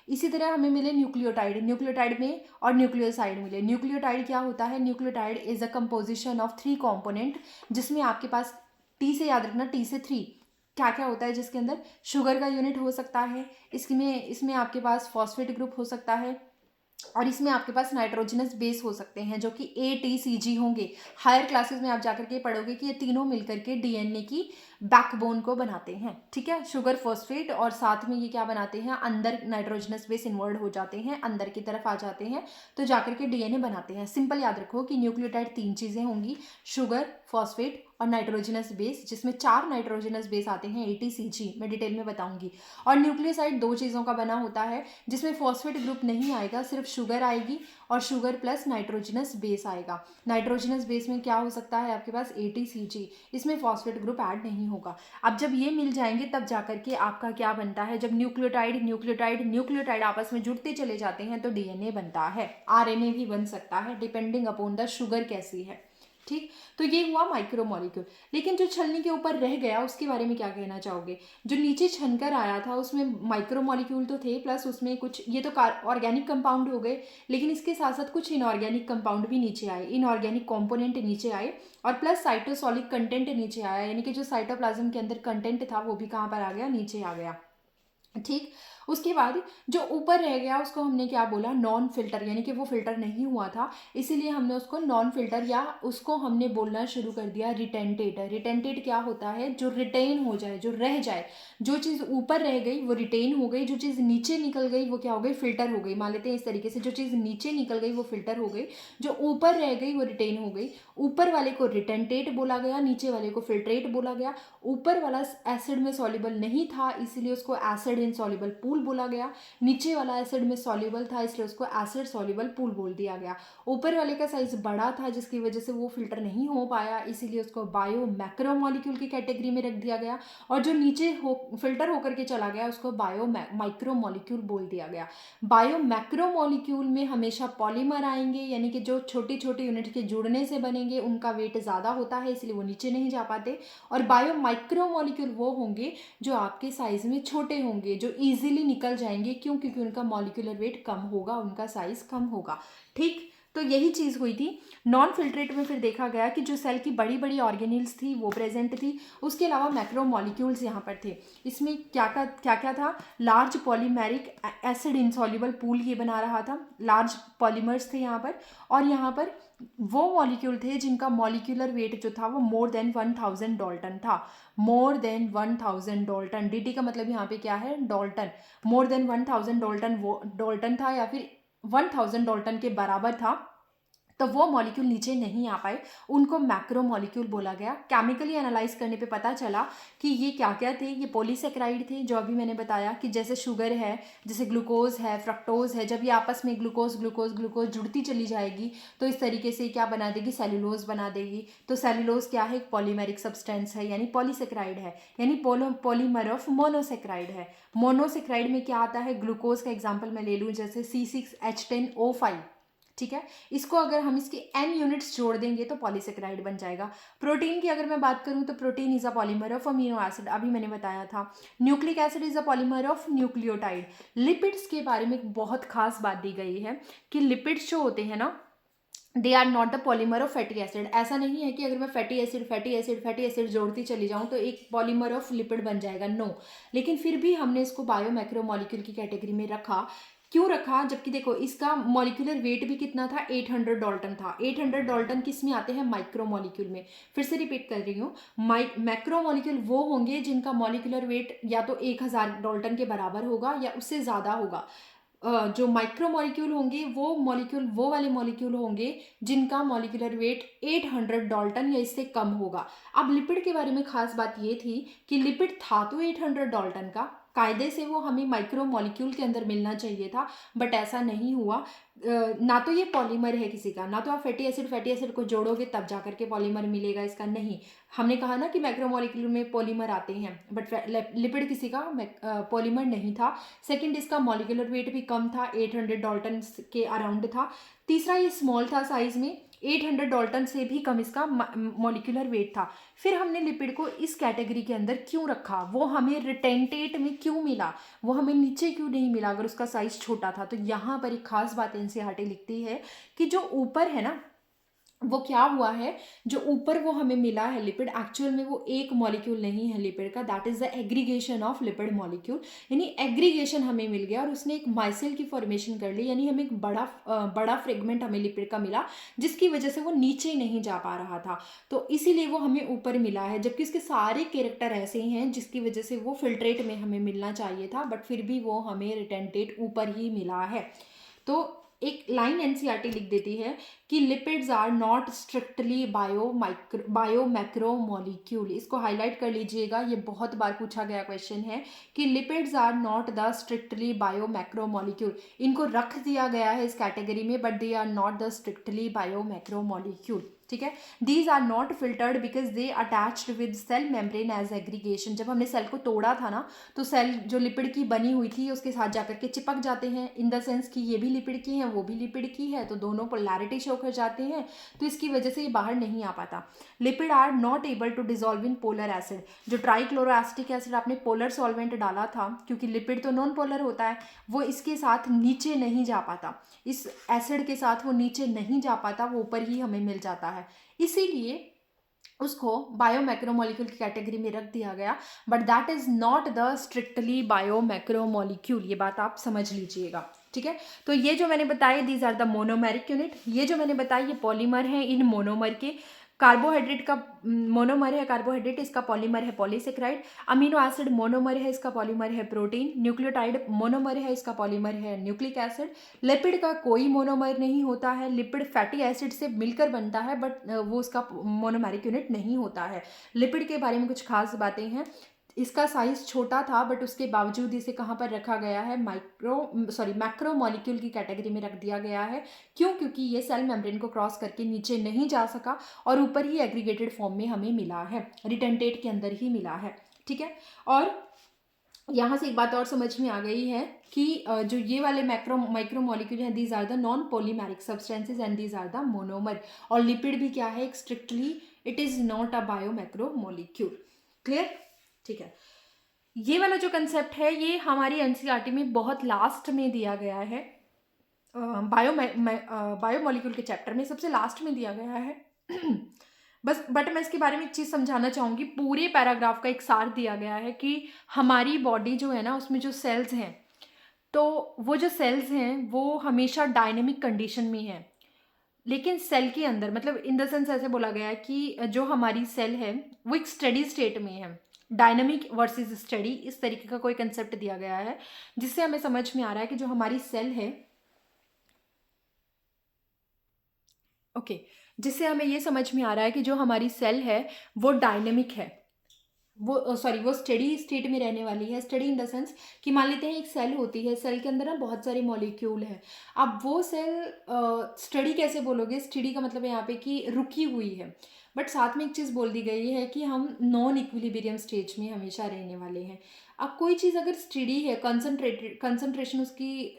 इसी तरह हमें मिले न्यूक्लियोटाइड, न्यूक्लियोटाइड में और न्यूक्लियोसाइड मिले। न्यूक्लियोटाइड क्या होता है? Nucleotide is a composition of 3 component, जिसमें आपके पास टी से याद रखना, टी से 3 क्या क्या होता है, जिसके अंदर शुगर का यूनिट हो सकता है, इसमें आपके पास फॉस्फेट ग्रुप हो सकता है, और इसमें आपके पास नाइट्रोजनस बेस हो सकते हैं जो कि ATCG होंगे। हायर क्लासेस में आप जाकर के पढ़ोगे कि ये तीनों मिलकर के DNA की बैकबोन को बनाते हैं। ठीक है। शुगर, फॉस्फेट और साथ में ये क्या बनाते हैं? अंदर नाइट्रोजनस बेस इन्वर्ट हो जाते हैं, अंदर की तरफ आ जाते हैं, तो जाकर के DNA बनाते हैं। सिंपल याद रखो कि न्यूक्लियोटाइड 3 चीज़ें होंगी, शुगर, फॉस्फेट और नाइट्रोजनस बेस, जिसमें 4 नाइट्रोजनस बेस आते हैं ATCG, मैं डिटेल में बताऊंगी। और न्यूक्लियोसाइड 2 चीज़ों का बना होता है, जिसमें फॉस्फेट ग्रुप नहीं आएगा, सिर्फ शुगर आएगी और शुगर प्लस नाइट्रोजनस बेस आएगा। नाइट्रोजनस बेस में क्या हो सकता है आपके पास? ATCG, इसमें फॉस्फेट ग्रुप ऐड नहीं होगा। अब जब ये मिल जाएंगे तब जाकर के आपका क्या बनता है? जब न्यूक्लियोटाइड न्यूक्लियोटाइड न्यूक्लियोटाइड आपस में जुड़ते चले जाते हैं तो DNA बनता है, RNA भी बन सकता है, डिपेंडिंग अपॉन द शुगर कैसी है। ठीक। तो ये हुआ माइक्रोमोलिक्यूल। लेकिन जो छलनी के ऊपर रह गया उसके बारे में क्या कहना चाहोगे? जो नीचे छनकर आया था उसमें माइक्रोमोलिक्यूल तो थे, प्लस उसमें कुछ, ये तो ऑर्गेनिक कंपाउंड हो गए, लेकिन इसके साथ साथ कुछ इनऑर्गेनिक कंपाउंड भी नीचे आए, इनऑर्गेनिक कंपोनेंट नीचे आए, और प्लस साइटोसोलिक कंटेंट नीचे आया, यानी कि जो साइटोप्लाज्म के अंदर कंटेंट था वो भी कहाँ पर आ गया? नीचे आ गया। ठीक। उसके बाद जो ऊपर रह गया उसको हमने क्या बोला? नॉन फिल्टर, यानी कि वो फिल्टर नहीं हुआ था, इसीलिए हमने उसको नॉन फिल्टर, या उसको हमने बोलना शुरू कर दिया रिटेंटेड। रिटेंटेड क्या होता है? जो रिटेन हो जाए, जो रह जाए। जो चीज़ ऊपर रह गई वो रिटेन हो गई, जो चीज़ नीचे निकल गई वो क्या हो गई? फिल्टर हो गई। मान लेते हैं इस तरीके से, जो चीज़ नीचे निकल गई वो फिल्टर हो गई, जो ऊपर रह गई वो रिटेन हो गई। ऊपर वाले को रिटेंटेट बोला गया, नीचे वाले को फिल्ट्रेट बोला गया। ऊपर वाला एसिड में सॉल्युबल नहीं था इसलिए उसको एसिड इनसॉल्युबल पूल बोला गया, नीचे वाला एसिड में सॉल्युबल था इसलिए उसको एसिड सॉल्युबल पूल बोल दिया गया। ऊपर वाले का साइज बड़ा था जिसकी वजह से वो फिल्टर नहीं हो पाया, इसीलिए उसको बायो मैक्रोमोलिक्यूल की कैटेगरी में रख दिया गया, और जो नीचे फिल्टर होकर के चला गया उसको बायो माइक्रोमोलिक्यूल बोल दिया गया। बायो मैक्रोमोलिक्यूल में हमेशा पॉलीमर आएंगे, यानी कि जो छोटी छोटी यूनिट के जुड़ने से बनेंगे उनका वेट ज़्यादा होता है इसलिए वो नीचे नहीं जा पाते, और बायो माइक्रोमोलिक्यूल वो होंगे जो आपके साइज में छोटे होंगे, जो इजीली निकल जाएंगे। क्यों? क्योंकि उनका मॉलिक्यूलर वेट कम होगा, उनका साइज कम होगा। ठीक। तो यही चीज़ हुई थी। नॉन फिल्ट्रेट में फिर देखा गया कि जो सेल की बड़ी बड़ी ऑर्गेनील्स थी वो प्रेजेंट थी, उसके अलावा मैक्रोमोलिक्यूल्स यहाँ पर थे। इसमें क्या क्या था, large polymeric acid insoluble pool ये बना रहा था, लार्ज पॉलीमर्स थे यहाँ पर, और यहाँ पर वो मॉलिक्यूल थे जिनका मॉलिक्यूलर वेट जो था वो मोर देन 1000 डाल्टन था, मोर देन 1000 डाल्टन। dt का मतलब यहाँ पे क्या है, डाल्टन। मोर देन 1000 डाल्टन वो डाल्टन था या फिर 1000 डाल्टन के बराबर था, तो वो मॉलिक्यूल नीचे नहीं आ पाए, उनको मैक्रो मॉलिक्यूल बोला गया। केमिकली एनालाइज करने पे पता चला कि ये क्या क्या थे, ये पॉलीसेकेराइड थे, जो अभी मैंने बताया कि जैसे शुगर है, जैसे ग्लूकोज है, फ्रक्टोज है, जब ये आपस में ग्लूकोज ग्लूकोज ग्लूकोज जुड़ती चली जाएगी तो इस तरीके से क्या बना देगी, सेल्यूलोज बना देगी। तो सेल्यूलोज क्या है, एक पॉलीमेरिक सब्सटेंस है, यानी पॉलीसेकेराइड है, यानी पॉलीमर ऑफ मोनोसेकेराइड है। मोनोसेकेराइड में क्या आता है, ग्लूकोज का एग्जाम्पल मैं ले लूँ, जैसे C6H10O5, ठीक है, इसको अगर हम इसके n यूनिट्स जोड़ देंगे तो पॉलीसेकेराइड बन जाएगा। प्रोटीन की अगर मैं बात करूं तो protein is a polymer of amino acid, अभी मैंने बताया था। Nucleic acid is a polymer of nucleotide. Lipids के बारे में एक बहुत खास बात दी गई है कि लिपिड्स जो होते हैं ना, they are not the polymer of fatty acid. ऐसा नहीं है कि अगर मैं फैटी एसिड जोड़ती चली जाऊं तो एक पॉलीमर ऑफ लिपिड बन जाएगा, नो। लेकिन फिर भी हमने इसको बायो मैक्रोमोलिक्यूल की कैटेगरी में रखा। क्यों रखा, जबकि देखो इसका मॉलिक्यूलर वेट भी कितना था, 800 डाल्टन था। 800 डाल्टन किस में आते हैं, माइक्रोमोलिक्यूल में। फिर से रिपीट कर रही हूँ, मैक्रोमोलिक्यूल वो होंगे जिनका मॉलिक्यूलर वेट या तो 1000 डाल्टन के बराबर होगा या उससे ज़्यादा होगा। जो माइक्रो मॉलिक्यूल होंगे वो वाले मॉलिक्यूल होंगे जिनका मॉलिक्यूलर वेट 800 डाल्टन या इससे कम होगा। अब लिपिड के बारे में खास बात ये थी कि लिपिड था तो 800 डाल्टन का, कायदे से वो हमें माइक्रो मॉलिक्यूल के अंदर मिलना चाहिए था, बट ऐसा नहीं हुआ। ना तो ये पॉलीमर है किसी का, ना तो आप फैटी एसिड को जोड़ोगे तब जाकर के पॉलीमर मिलेगा इसका, नहीं। हमने कहा ना कि मैक्रोमोलिक्यूल में पॉलीमर आते हैं, बट लिपिड किसी का पॉलीमर नहीं था। सेकंड, इसका मॉलिक्यूलर वेट भी कम था, 800 डाल्टन के अराउंड था। तीसरा, ये स्मॉल था साइज में, 800 डाल्टन से भी कम इसका मॉलिक्यूलर वेट था। फिर हमने लिपिड को इस कैटेगरी के अंदर क्यों रखा, वो हमें रिटेंटेट में क्यों मिला, वो हमें नीचे क्यों नहीं मिला अगर उसका साइज छोटा था। तो यहाँ पर एक खास बात एनसीईआरटी लिखती है कि जो ऊपर है ना, वो क्या हुआ है, जो ऊपर वो हमें मिला है लिपिड, एक्चुअल में वो एक मॉलिक्यूल नहीं है लिपिड का, that is the aggregation of lipid molecule. यानी एग्रीगेशन हमें मिल गया और उसने एक माइसेल की फॉर्मेशन कर ली, यानी हमें एक बड़ा फ्रेगमेंट हमें लिपिड का मिला, जिसकी वजह से वो नीचे नहीं जा पा रहा था, तो इसीलिए वो हमें ऊपर मिला है। जबकि उसके सारे कैरेक्टर ऐसे हैं जिसकी वजह से वो फिल्ट्रेट में हमें मिलना चाहिए था, बट फिर भी वो हमें रिटेंटेट ऊपर ही मिला है। तो एक लाइन एनसीईआरटी लिख देती है कि lipids are not strictly bio macro molecule. इसको हाईलाइट कर लीजिएगा, ये बहुत बार पूछा गया क्वेश्चन है कि lipids are not the strictly bio macro molecule. इनको रख दिया गया है इस कैटेगरी में, but they are not the strictly bio macro molecule, ठीक है। These are not filtered because they attached with cell membrane as aggregation. जब हमने सेल को तोड़ा था ना, तो सेल जो लिपिड की बनी हुई थी उसके साथ जाकर के चिपक जाते हैं, इन द सेंस कि ये भी लिपिड की है वो भी लिपिड की है, तो दोनों पोलैरिटी शो कर जाते हैं, तो इसकी वजह से ये बाहर नहीं आ पाता। Lipid are not able to dissolve in polar acid. जो ट्राइक्लोरोएसिटिक एसिड आपने पोलर सॉल्वेंट डाला था, क्योंकि लिपिड तो नॉन पोलर होता है, वो इसके साथ नीचे नहीं जा पाता, इस एसिड के साथ वो नीचे नहीं जा पाता, वो ऊपर ही हमें मिल जाता है, इसीलिए उसको बायो मैक्रोमोलिक्यूल की कैटेगरी में रख दिया गया। But that is not the strictly bio macromolecule, ये बात आप समझ लीजिएगा, ठीक है। तो ये जो मैंने बताया, these are the monomeric unit. ये जो मैंने बताया ये पॉलीमर है इन मोनोमर के। कार्बोहाइड्रेट का मोनोमर है कार्बोहाइड्रेट, इसका पॉलीमर है पॉलीसेकेराइड। अमीनो एसिड मोनोमर है, इसका पॉलीमर है प्रोटीन। न्यूक्लियोटाइड मोनोमर है, इसका पॉलीमर है न्यूक्लिक एसिड। लिपिड का कोई मोनोमर नहीं होता है, लिपिड फैटी एसिड से मिलकर बनता है, बट वो उसका मोनोमेरिक यूनिट नहीं होता है। लिपिड के बारे में कुछ खास बातें हैं, इसका साइज छोटा था, बट उसके बावजूद इसे कहाँ पर रखा गया है, मैक्रो मॉलिक्यूल की कैटेगरी में रख दिया गया है। क्यों, क्योंकि ये सेल मेम्ब्रेन को क्रॉस करके नीचे नहीं जा सका और ऊपर ही एग्रीगेटेड फॉर्म में हमें मिला है, रिटेंटेट के अंदर ही मिला है, ठीक है। और यहाँ से एक बात और समझ में आ गई है कि जो ये वाले माइक्रो मॉलिक्यूल हैं, these are the non polymeric substances and these are the monomer. और लिपिड भी क्या है, strictly it is not a bio macro molecule. Clear, ठीक है। ये वाला जो कंसेप्ट है ये हमारी एनसीईआरटी में बहुत लास्ट में दिया गया है, बायोमोलिक्यूल के चैप्टर में सबसे लास्ट में दिया गया है। बस बट मैं इसके बारे में एक चीज़ समझाना चाहूँगी। पूरे पैराग्राफ का एक सार दिया गया है कि हमारी बॉडी जो है ना, उसमें जो सेल्स हैं, तो वो जो सेल्स हैं वो हमेशा डायनेमिक कंडीशन में हैं। लेकिन सेल के अंदर, मतलब इन द सेंस ऐसे बोला गया है कि जो हमारी सेल है वो एक स्टडी स्टेट में है। डायनामिक वर्सेस स्टडी, इस तरीके का कोई कंसेप्ट दिया गया है, जिससे हमें समझ में आ रहा है कि जो हमारी सेल है, ओके, जिससे हमें ये समझ में आ रहा है कि जो हमारी सेल है वो डायनेमिक है, वो सॉरी वो स्टडी स्टेट में रहने वाली है। स्टडी इन द सेंस कि मान लेते हैं एक सेल होती है, सेल के अंदर ना बहुत सारे मॉलिक्यूल हैं। अब वो सेल स्टडी कैसे बोलोगे? स्टडी का मतलब है यहाँ पे कि रुकी हुई है, बट साथ में एक चीज़ बोल दी गई है कि हम नॉन इक्विलिब्रियम स्टेज में हमेशा रहने वाले हैं। अब कोई चीज़ अगर स्टडी है, कंसंट्रेशन उसकी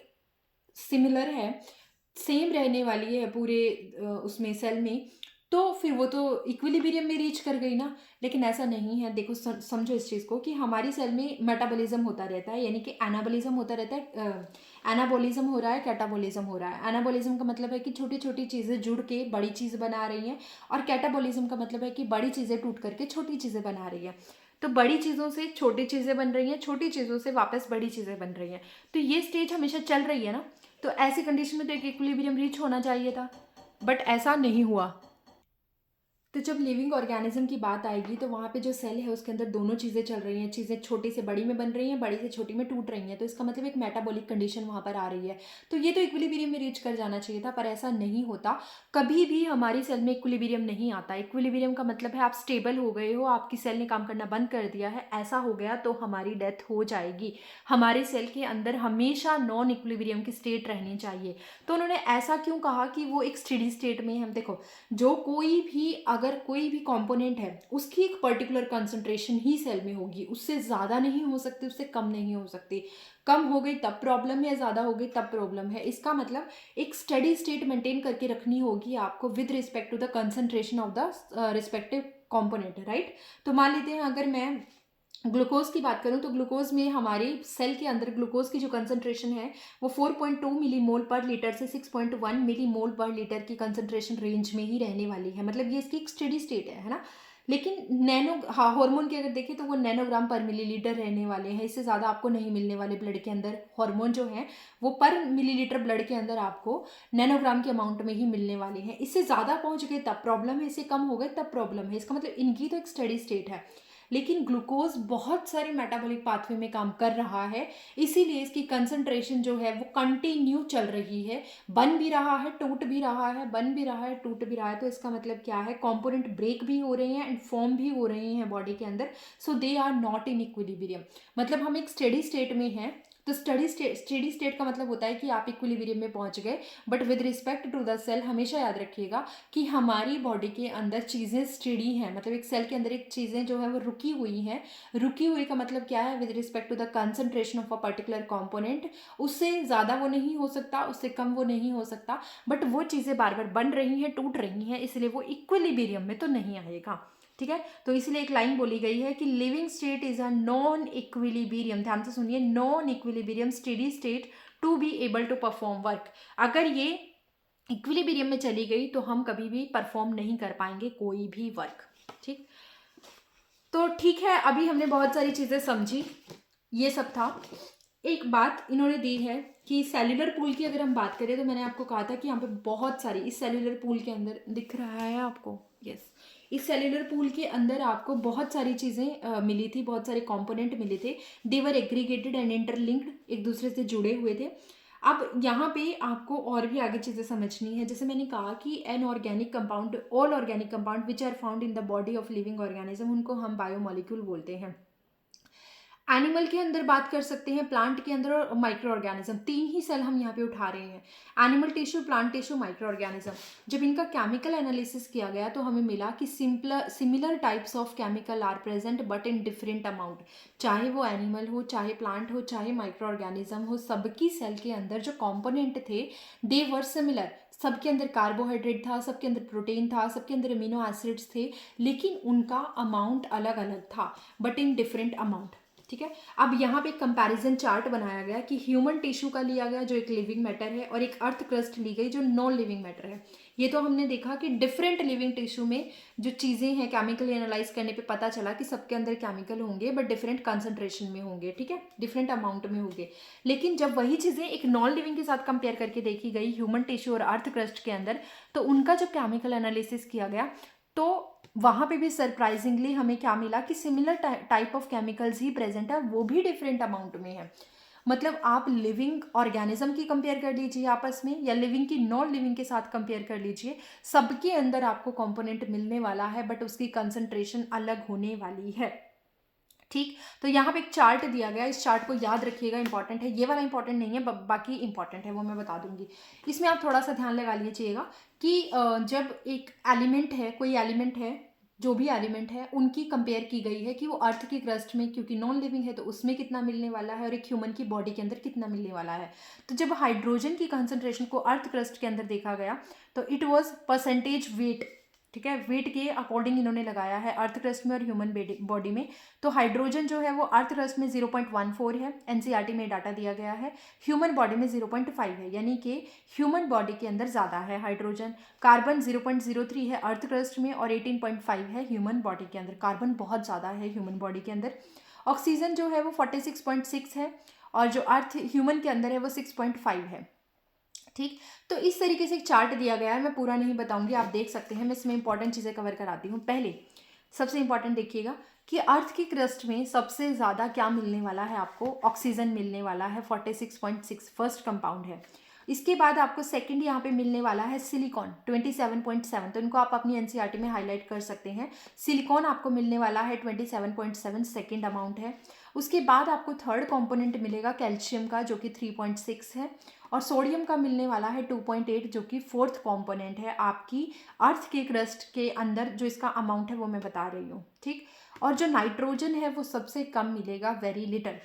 सिमिलर है, सेम रहने वाली है पूरे उसमें सेल में, तो फिर वो तो इक्विलिब्रियम में रीच कर गई ना। लेकिन ऐसा नहीं है। देखो समझो इस चीज़ को कि हमारी सेल में मेटाबॉलिज्म होता रहता है, यानी कि एनाबॉलिज्म होता रहता है। एनाबॉलिज्म हो रहा है, कैटाबॉलिज्म हो रहा है। एनाबॉलिज्म का मतलब है कि छोटी छोटी चीज़ें जुड़ के बड़ी चीज़ बना रही हैं, और कैटाबॉलिज्म का मतलब है कि बड़ी चीज़ें टूट करके छोटी चीज़ें बना रही है। तो बड़ी चीज़ों से छोटी चीज़ें बन रही हैं, छोटी चीज़ों से वापस बड़ी चीज़ें बन रही हैं। तो ये स्टेज हमेशा चल रही है ना। तो ऐसी कंडीशन में तो एक इक्विलिब्रियम रीच होना चाहिए था, बट ऐसा नहीं हुआ। तो जब लिविंग ऑर्गेनिज्म की बात आएगी तो वहाँ पे जो सेल है उसके अंदर दोनों चीज़ें चल रही हैं। चीज़ें छोटी से बड़ी में बन रही हैं, बड़ी से छोटी में टूट रही हैं। तो इसका मतलब एक मेटाबॉलिक कंडीशन वहाँ पर आ रही है। तो ये तो इक्विलिब्रियम में रीच कर जाना चाहिए था, पर ऐसा नहीं होता। कभी भी हमारी सेल में इक्विलिब्रियम नहीं आता। इक्विलिब्रियम का मतलब है आप स्टेबल हो गए हो, आपकी सेल ने काम करना बंद कर दिया है, ऐसा हो गया तो हमारी डेथ हो जाएगी। हमारे सेल के अंदर हमेशा नॉन इक्विलिब्रियम की स्टेट रहनी चाहिए। तो उन्होंने ऐसा क्यों कहा कि वो एक स्टेडी स्टेट में हम देखो, जो कोई भी अगर कोई भी कंपोनेंट है उसकी एक पर्टिकुलर कंसंट्रेशन ही सेल में होगी, उससे ज़्यादा नहीं हो सकती, उससे कम नहीं हो सकती। कम हो गई तब प्रॉब्लम है, ज़्यादा हो गई तब प्रॉब्लम है। इसका मतलब एक स्टडी स्टेट मेंटेन करके रखनी होगी आपको with respect to the concentration of the respective component, right. तो मान लेते हैं अगर मैं ग्लूकोज की बात करूं तो ग्लूकोज में हमारी सेल के अंदर ग्लूकोज की जो कंसंट्रेशन है वो 4.2 मिलीमोल पर लीटर से 6.1 मिलीमोल पर लीटर की कंसंट्रेशन रेंज में ही रहने वाली है। मतलब ये इसकी एक स्टेडी स्टेट है ना। लेकिन हार्मोन की अगर देखें तो वो नैनोग्राम पर मिलीलीटर रहने वाले हैं। इससे ज़्यादा आपको नहीं मिलने वाले ब्लड के अंदर। हार्मोन जो है वो पर मिलीलीटर ब्लड के अंदर आपको नैनोग्राम के अमाउंट में ही मिलने वाले हैं। इससे ज़्यादा पहुंच गए तब प्रॉब्लम है, इससे कम हो गए तब प्रॉब्लम है। इसका मतलब इनकी तो एक स्टडी स्टेट है। लेकिन ग्लूकोज बहुत सारे मेटाबॉलिक पाथवे में काम कर रहा है, इसीलिए इसकी कंसंट्रेशन जो है वो कंटिन्यू चल रही है। बन भी रहा है, टूट भी रहा है, बन भी रहा है, टूट भी रहा है। तो इसका मतलब क्या है? कंपोनेंट ब्रेक भी हो रहे हैं एंड फॉर्म भी हो रहे हैं बॉडी के अंदर। So they are not in equilibrium. मतलब हम एक स्टेडी स्टेट में हैं। तो स्टेडी स्टेट का मतलब होता है कि आप इक्विलिब्रियम में पहुंच गए। But with respect to the cell हमेशा याद रखिएगा कि हमारी बॉडी के अंदर चीज़ें स्टेडी हैं। मतलब एक सेल के अंदर एक चीज़ें जो है वो रुकी हुई हैं। रुकी हुई का मतलब क्या है? With respect to the concentration of a particular component. उससे ज़्यादा वो नहीं हो सकता, उससे कम वो नहीं हो सकता, बट वो चीज़ें बार बार बन रही हैं, टूट रही हैं, इसलिए वो इक्विलिब्रियम में तो नहीं आएगा। ठीक है। तो इसलिए एक लाइन बोली गई है कि living state is a non equilibrium, ध्यान से सुनिए, non equilibrium steady state to be able to perform work. अगर ये इक्विलिब्रियम में चली गई तो हम कभी भी परफॉर्म नहीं कर पाएंगे कोई भी वर्क। ठीक। तो ठीक है, अभी हमने बहुत सारी चीज़ें समझी, ये सब था। एक बात इन्होंने दी है कि सेल्यूलर पूल की अगर हम बात करें तो मैंने आपको कहा था कि यहाँ पे बहुत सारी, इस सेल्यूलर पूल के अंदर दिख रहा है आपको, यस, इस सेल्यूलर पूल के अंदर आपको बहुत सारी चीज़ें मिली थी, बहुत सारे कंपोनेंट मिले थे। दे वर एग्रीगेटेड एंड इंटरलिंक्ड, एक दूसरे से जुड़े हुए थे। अब यहाँ पे आपको और भी आगे चीज़ें समझनी है। जैसे मैंने कहा कि an organic compound, all organic compound which are found in the body of living organism, उनको हम बायोमोलिक्यूल बोलते हैं। एनिमल के अंदर बात कर सकते हैं, प्लांट के अंदर, और माइक्रो ऑर्गेनिज्म, तीन ही सेल हम यहाँ पे उठा रहे हैं। Animal tissue, plant tissue, micro organism. जब इनका केमिकल एनालिसिस किया गया तो हमें मिला कि similar types of chemical are present but in different amount. चाहे वो एनिमल हो, चाहे प्लांट हो, चाहे माइक्रो ऑर्गेनिज्म हो, सबकी सेल के अंदर जो कॉम्पोनेंट थे दे वर सिमिलर। सबके अंदर कार्बोहाइड्रेट था, सबके अंदर प्रोटीन था, सबके अंदर अमीनो एसिड्स थे, लेकिन उनका अमाउंट अलग अलग था, बट इन डिफरेंट अमाउंट। ठीक है। अब यहाँ पे एक कंपैरिजन चार्ट बनाया गया कि ह्यूमन टिश्यू का लिया गया जो एक लिविंग मैटर है और एक अर्थ क्रस्ट ली गई जो नॉन लिविंग मैटर है। ये तो हमने देखा कि डिफरेंट लिविंग टिश्यू में जो चीज़ें हैं केमिकली एनालाइज करने पे पता चला कि सबके अंदर केमिकल होंगे बट डिफरेंट कंसंट्रेशन में होंगे, ठीक है, डिफरेंट अमाउंट में होंगे। लेकिन जब वही चीज़ें एक नॉन लिविंग के साथ कंपेयर करके देखी गई ह्यूमन टिश्यू और अर्थ क्रस्ट के अंदर, तो उनका जब केमिकल एनालिसिस किया गया तो वहाँ पे भी सरप्राइजिंगली हमें क्या मिला कि similar type of chemicals he present है, वो भी डिफरेंट अमाउंट में है। मतलब आप लिविंग ऑर्गेनिज्म की कंपेयर कर लीजिए आपस में या लिविंग की नॉन लिविंग के साथ कंपेयर कर लीजिए, सबके अंदर आपको कंपोनेंट मिलने वाला है बट उसकी कंसंट्रेशन अलग होने वाली है, ठीक। तो यहाँ पे एक चार्ट दिया गया, इस चार्ट को याद रखिएगा, इंपॉर्टेंट है। ये वाला इंपॉर्टेंट नहीं है, बाकी इंपॉर्टेंट है, वो मैं बता दूंगी। इसमें आप थोड़ा सा ध्यान लगा लीजिएगा कि जब एक एलिमेंट है, कोई एलिमेंट है, जो भी एलिमेंट है उनकी कंपेयर की गई है कि वो अर्थ की क्रस्ट में, क्योंकि नॉन लिविंग है तो उसमें कितना मिलने वाला है और एक ह्यूमन की बॉडी के अंदर कितना मिलने वाला है। तो जब हाइड्रोजन की कंसंट्रेशन को अर्थ क्रस्ट के अंदर देखा गया तो इट वाज परसेंटेज वेट, ठीक है, वेट के अकॉर्डिंग इन्होंने लगाया है अर्थ क्रस्ट में और ह्यूमन बॉडी में। तो हाइड्रोजन जो है वो अर्थ क्रस्ट में 0.14 है, एनसीईआरटी में डाटा दिया गया है। ह्यूमन बॉडी में 0.5 है, यानी कि ह्यूमन बॉडी के अंदर ज़्यादा है हाइड्रोजन। कार्बन 0.03 है अर्थ क्रस्ट में और 18.5 है ह्यूमन बॉडी के अंदर। कार्बन बहुत ज़्यादा है ह्यूमन बॉडी के अंदर। ऑक्सीजन जो है वो 46.6 है और जो अर्थ ह्यूमन के अंदर है वो 6.5 है, ठीक। तो इस तरीके से एक चार्ट दिया गया है, मैं पूरा नहीं बताऊंगी, आप देख सकते हैं। मैं इसमें इंपॉर्टेंट चीज़ें कवर कराती हूँ। पहले सबसे इंपॉर्टेंट देखिएगा कि अर्थ की क्रस्ट में सबसे ज़्यादा क्या मिलने वाला है आपको, ऑक्सीजन मिलने वाला है 46.6, फर्स्ट कंपाउंड है। इसके बाद आपको सेकंड यहाँ पे मिलने वाला है सिलिकॉन 27.7, तो इनको आप अपनी एनसीईआरटी में हाईलाइट कर सकते हैं। सिलिकॉन आपको मिलने वाला है 27.7, सेकंड अमाउंट है। उसके बाद आपको थर्ड कंपोनेंट मिलेगा कैल्शियम का जो कि 3.6 है और सोडियम का मिलने वाला है 2.8 जो कि फोर्थ कंपोनेंट है आपकी अर्थ के क्रस्ट के अंदर। जो इसका अमाउंट है वो मैं बता रही हूँ, ठीक। और जो नाइट्रोजन है वो सबसे कम मिलेगा, वेरी लिटल।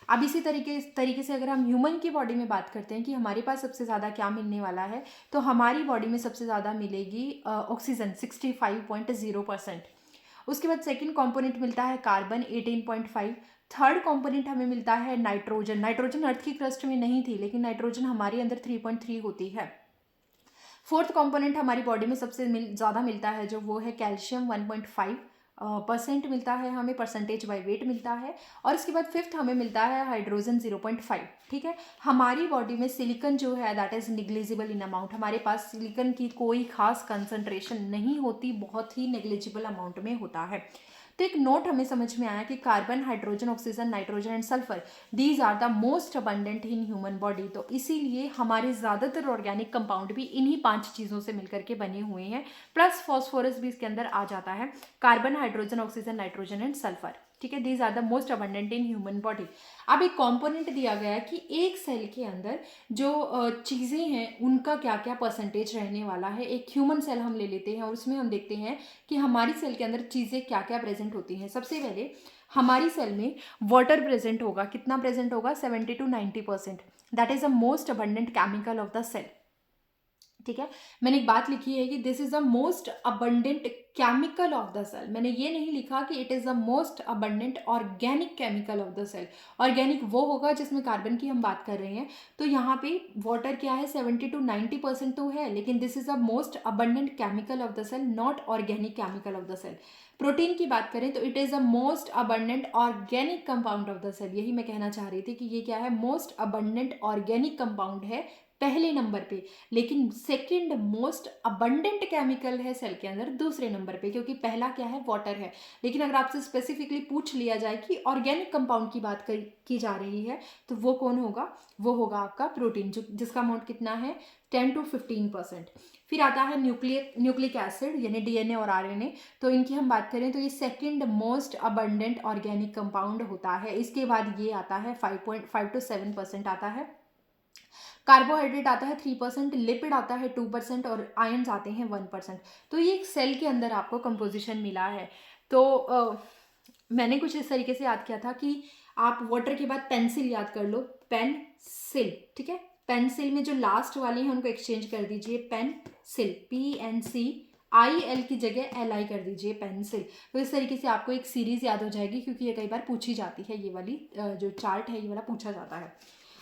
अब इसी तरीके से अगर हम ह्यूमन की बॉडी में बात करते हैं कि हमारे पास सबसे ज़्यादा क्या मिलने वाला है, तो हमारी बॉडी में सबसे ज़्यादा मिलेगी ऑक्सीजन 65.0%। उसके बाद सेकंड कंपोनेंट मिलता है कार्बन 18.5। थर्ड कंपोनेंट हमें मिलता है नाइट्रोजन। नाइट्रोजन अर्थ की क्रस्ट में नहीं थी लेकिन नाइट्रोजन हमारे अंदर 3.3 होती है। फोर्थ कंपोनेंट हमारी बॉडी में सबसे ज़्यादा मिलता है जो वो है कैल्शियम 1.5% मिलता है हमें, परसेंटेज बाय वेट मिलता है। और इसके बाद फिफ्थ हमें मिलता है हाइड्रोजन 0.5, ठीक है। हमारी बॉडी में सिलिकॉन जो है that is negligible in amount, हमारे पास सिलिकॉन की कोई खास कंसंट्रेशन नहीं होती, बहुत ही नेग्लिजिबल अमाउंट में होता है। तो एक नोट हमें समझ में आया कि carbon, hydrogen, oxygen, nitrogen and sulphur, these are the most abundant in human body. तो इसीलिए हमारे ज़्यादातर ऑर्गेनिक कंपाउंड भी इन्हीं 5 चीज़ों से मिलकर के बने हुए हैं, प्लस फॉस्फोरस भी इसके अंदर आ जाता है। Carbon, hydrogen, oxygen, nitrogen and sulphur, ठीक है, these are the most abundant in human body. अब एक कॉम्पोनेंट दिया गया है कि एक सेल के अंदर जो चीज़ें हैं उनका क्या क्या परसेंटेज रहने वाला है। एक ह्यूमन सेल हम ले लेते हैं और उसमें हम देखते हैं कि हमारी सेल के अंदर चीज़ें क्या क्या प्रेजेंट होती हैं। सबसे पहले हमारी सेल में वाटर प्रेजेंट होगा, कितना प्रेजेंट होगा, 70 to 90%। That is the most abundant chemical of the cell, ठीक है। मैंने एक बात लिखी है कि this is the most abundant chemical of the cell, मैंने ये नहीं लिखा कि it is the most abundant organic chemical of the cell. Organic वो होगा जिसमें कार्बन की हम बात कर रहे हैं। तो यहाँ पे वाटर क्या है, 70 to 90% तो है, लेकिन this is the most abundant chemical of the cell, not organic chemical of the cell. Protein की बात करें तो it is the most abundant organic compound of the cell, यही मैं कहना चाह रही थी कि ये क्या है, मोस्ट अबंडेंट ऑर्गेनिक कंपाउंड है पहले नंबर पे, लेकिन सेकंड मोस्ट अबंडेंट केमिकल है सेल के अंदर दूसरे नंबर पे, क्योंकि पहला क्या है, वाटर है। लेकिन अगर आपसे स्पेसिफिकली पूछ लिया जाए कि ऑर्गेनिक कंपाउंड की बात की जा रही है तो वो कौन होगा, वो होगा आपका प्रोटीन, जिसका अमाउंट कितना है, 10 to 15%। फिर आता है न्यूक्लिक एसिड यानी डीएनए और आरएनए। तो इनकी हम बात करें तो ये second most abundant organic compound होता है। इसके बाद ये आता है 5.5 to 7% आता है। कार्बोहाइड्रेट आता है 3%, लिपिड आता है 2% और आयंस आते हैं 1%। तो ये एक सेल के अंदर आपको कंपोजिशन मिला है। तो मैंने कुछ इस तरीके से याद किया था कि आप वाटर के बाद पेंसिल याद कर लो, पेंसिल, ठीक है। पेंसिल में जो लास्ट वाली है उनको एक्सचेंज कर दीजिए, पेंसिल, IL की जगह LI कर दीजिए, पेंसिल। तो इस तरीके से आपको एक सीरीज़ याद हो जाएगी, क्योंकि ये कई बार पूछी जाती है, ये वाली जो चार्ट है ये वाला पूछा जाता है।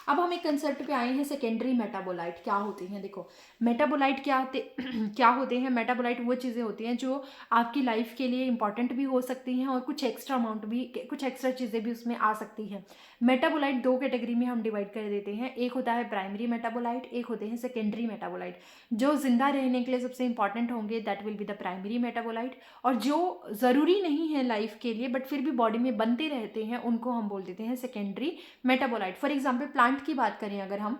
अब हम एक कंसेप्ट पे आए हैं, सेकेंडरी मेटाबोलाइट क्या होते हैं। देखो, मेटाबोलाइट क्या होते क्या होते हैं। मेटाबोलाइट वो चीज़ें होती हैं जो आपकी लाइफ के लिए इंपॉर्टेंट भी हो सकती हैं और कुछ एक्स्ट्रा अमाउंट भी, कुछ एक्स्ट्रा चीज़ें भी उसमें आ सकती हैं। मेटाबोलाइट दो कैटेगरी में हम डिवाइड कर देते हैं, एक होता है प्राइमरी मेटाबोलाइट, एक होते हैं सेकेंडरी मेटाबोलाइट। जो जिंदा रहने के लिए सबसे इंपॉर्टेंट होंगे that will be the primary metabolite, और जो ज़रूरी नहीं है लाइफ के लिए बट फिर भी बॉडी में बनते रहते हैं उनको हम बोल देते हैं secondary metabolite. For example plant की बात करें अगर हम,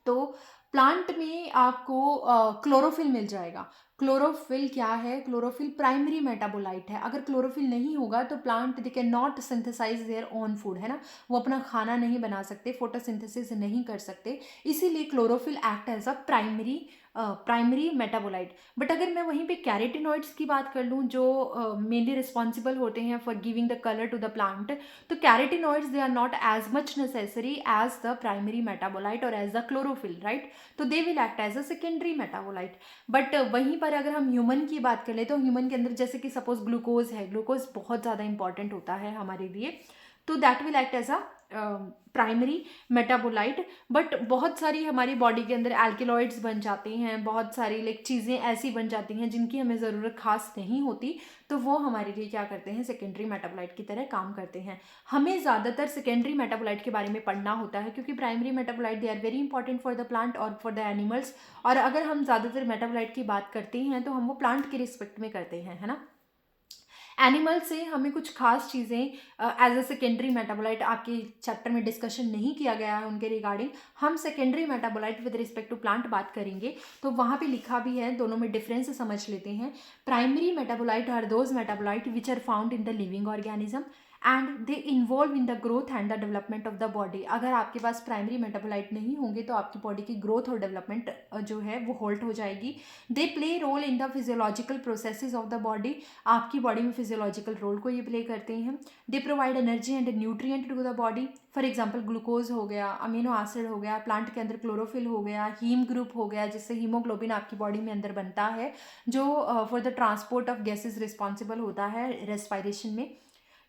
तो प्लांट में आपको क्लोरोफिल मिल जाएगा। क्लोरोफिल क्या है? क्लोरोफिल प्राइमरी मेटाबोलाइट है। अगर क्लोरोफिल नहीं होगा तो plant they can not synthesise their own food, है ना, वो अपना खाना नहीं बना सकते, फोटोसिंथेसिस नहीं कर सकते, इसीलिए chlorophyll act as a primary metabolite. But अगर मैं वहीं पे कैरोटीनॉइड्स की बात कर लूँ, जो मेनली रिस्पॉन्सिबल होते हैं for giving the colour to the plant, तो carotenoids they are not as much necessary as the primary metabolite और एज द क्लोरोफिल, राइट। तो they will act as a secondary metabolite. But वहीं पर अगर हम human की बात कर ले, तो ह्यूमन के अंदर जैसे कि सपोज ग्लूकोज है, ग्लूकोज बहुत ज़्यादा इंपॉर्टेंट होता है हमारे लिए, तो that will act as a primary metabolite. But बहुत सारी हमारी बॉडी के अंदर एल्केलॉइड्स बन जाते हैं, बहुत सारी लाइक चीज़ें ऐसी बन जाती हैं जिनकी हमें ज़रूरत खास नहीं होती, तो वो हमारे लिए क्या करते हैं, सेकेंडरी मेटाबोलाइट की तरह काम करते हैं। हमें ज़्यादातर सेकेंडरी मेटाबोलाइट के बारे में पढ़ना होता है, क्योंकि primary metabolite they are very important for the plant और फॉर द एनिमल्स। और अगर हम ज़्यादातर मेटाबोलाइट की बात करते हैं तो हम वो प्लांट के रिस्पेक्ट में करते हैं, है ना। एनिमल से हमें कुछ खास चीज़ें एज अ सेकेंडरी मेटाबोलाइट आपके चैप्टर में डिस्कशन नहीं किया गया है, उनके रिगार्डिंग हम secondary metabolite with respect to plant बात करेंगे, तो वहाँ पे लिखा भी है, दोनों में डिफरेंस समझ लेते हैं। Primary metabolite are those metabolite which are found in the living organism and they involve in the growth and the development of the body. अगर आपके पास प्राइमरी मेटाबोलाइट नहीं होंगे तो आपकी बॉडी की ग्रोथ और डेवलपमेंट जो है वो होल्ड हो जाएगी। They play role in the physiological processes of the body, आपकी बॉडी में फिजियोलॉजिकल रोल को ये प्ले करते हैं। They provide energy and nutrient to the body. For example glucose हो गया, अमीनो एसिड हो गया, प्लांट के अंदर क्लोरोफिल हो गया, हीम ग्रुप हो गया, जिससे हीमोग्लोबिन आपकी बॉडी में अंदर बनता है, जो for the transport of gases responsible होता है रेस्पायरेशन में।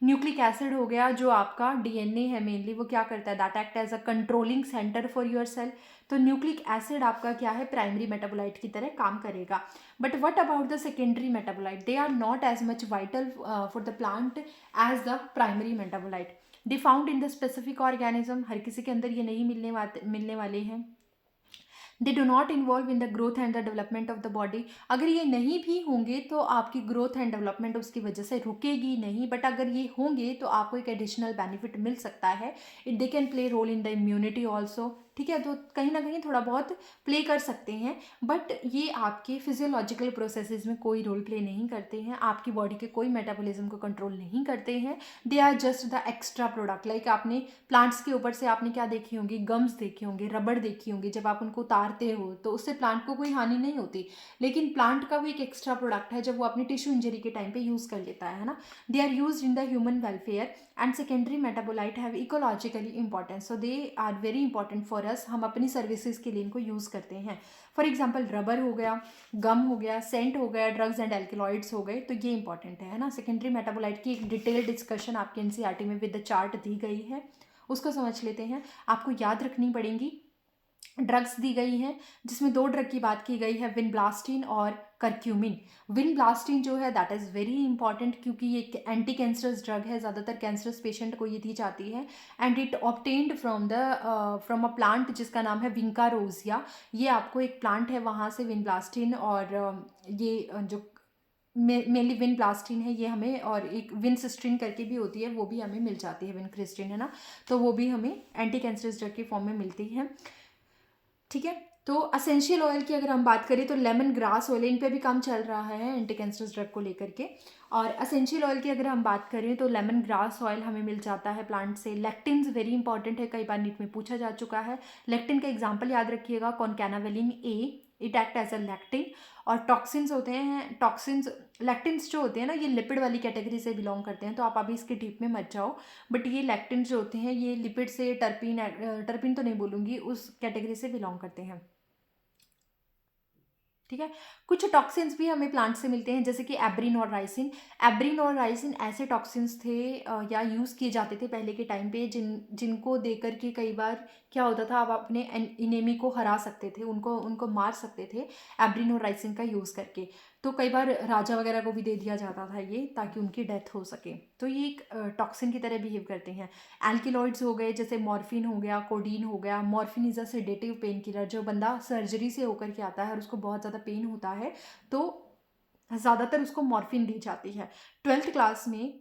न्यूक्लिक एसिड हो गया, जो आपका डीएनए है मेनली, वो क्या करता है, that act as a controlling centre for your cell. तो न्यूक्लिक एसिड आपका क्या है, प्राइमरी मेटाबोलाइट की तरह काम करेगा। But what about the secondary metabolite? They are not as much vital for the plant as the primary metabolite. They found in the specific organism, हर किसी के अंदर ये नहीं मिलने वाले हैं। They do not involve in the growth and the development of the body. अगर ये नहीं भी होंगे तो आपकी ग्रोथ एंड डेवलपमेंट उसकी वजह से रुकेगी नहीं, बट अगर ये होंगे तो आपको एक एडिशनल बेनिफिट मिल सकता है। It they can play role in the immunity also, ठीक है, तो कहीं ना कहीं थोड़ा बहुत प्ले कर सकते हैं, बट ये आपके फिजियोलॉजिकल प्रोसेसेस में कोई रोल प्ले नहीं करते हैं, आपकी बॉडी के कोई मेटाबॉलिज्म को कंट्रोल नहीं करते हैं। They are just the extra product. Like आपने प्लांट्स के ऊपर से आपने क्या देखी होंगी, गम्स देखी होंगी, रबड़ देखी होंगी, जब आप उनको उतारते हो तो उससे प्लांट को कोई हानि नहीं होती, लेकिन प्लांट का भी एक एक्स्ट्रा प्रोडक्ट है जब वो अपनी टिश्यू इंजरी के टाइम पे यूज़ कर लेता है ना। They are use in the human welfare and secondary metabolite have ecologically importance, so they are very important for us. हम अपनी सर्विसेज के लिए इनको यूज़ करते हैं। फॉर एग्जाम्पल रबर हो गया, गम हो गया, सेंट हो गया, ड्रग्स एंड एल्केलॉइड्स हो गए, तो ये इंपॉर्टेंट है ना। सेकेंडरी मेटाबोलाइट की एक डिटेल डिस्कशन आपके एनसीईआरटी में विद द चार्ट दी गई है, उसको समझ लेते हैं। आपको याद रखनी पड़ेंगी। ड्रग्स दी गई हैं, जिसमें दो ड्रग की बात की गई है, विनब्लास्टिन और करक्यूमिन। विनब्लास्टिन जो है दैट इज़ वेरी इंपॉर्टेंट, क्योंकि ये एक एंटी कैंसरस ड्रग है, ज़्यादातर कैंसरस पेशेंट को ये दी जाती है। And it obtained from a plant जिसका नाम है विंका रोजिया। ये आपको एक प्लांट है, वहाँ से विनब्लास्टिन और ये जो मेनली विन ब्लास्टिन है ये हमें, और एक विन सिस्ट्रिन करके भी होती है, वो भी हमें मिल जाती है, विन क्रिस्टिन है ना, तो वो भी हमें एंटी कैंसरस ड्रग के फॉर्म में मिलती है, ठीक है। तो असेंशियल ऑयल की अगर हम बात करें तो लेमन ग्रास ऑयल, इन पे भी काम चल रहा है एंटी कैंसरस ड्रग को लेकर के। और असेंशियल ऑयल की अगर हम बात करें तो लेमन ग्रास ऑयल हमें मिल जाता है प्लांट से। लेक्टिन्स वेरी इंपॉर्टेंट है, कई बार नीट में पूछा जा चुका है। लेक्टिन का एग्जाम्पल याद रखिएगा, concanavalin A, it act as a lectin. और टॉक्सिन्स होते हैं, टॉक्सिन्स लैक्टिन्स जो होते हैं ना, ये लिपिड वाली कैटेगरी से बिलोंग करते हैं, तो आप अभी इसके डीप में मत जाओ। बट ये लैक्टिन्स जो होते हैं ये लिपिड से टर्पिन तो नहीं बोलूँगी, उस कैटेगरी से बिलोंग करते हैं, ठीक है। कुछ टॉक्सिन्स भी हमें प्लांट से मिलते हैं, जैसे कि एब्रिन और राइसिन। एब्रिन और राइसिन ऐसे टॉक्सिन्स थे या यूज़ किए जाते थे पहले के टाइम पे, जिनको देकर के कई बार क्या होता था, आप अपने इनेमी को हरा सकते थे, उनको उनको मार सकते थे एब्रिन और राइसिन का यूज़ करके। तो कई बार राजा वगैरह को भी दे दिया जाता था ये, ताकि उनकी डेथ हो सके। तो ये एक टॉक्सिन की तरह बिहेव करते हैं। एल्किलॉइड्स हो गए, जैसे मॉर्फिन हो गया, कोडीन हो गया। Morphine is a sedative pain killer. जो बंदा सर्जरी से होकर के आता है और उसको बहुत ज़्यादा पेन होता है, तो ज़्यादातर उसको मॉर्फिन दी जाती है। 12th क्लास में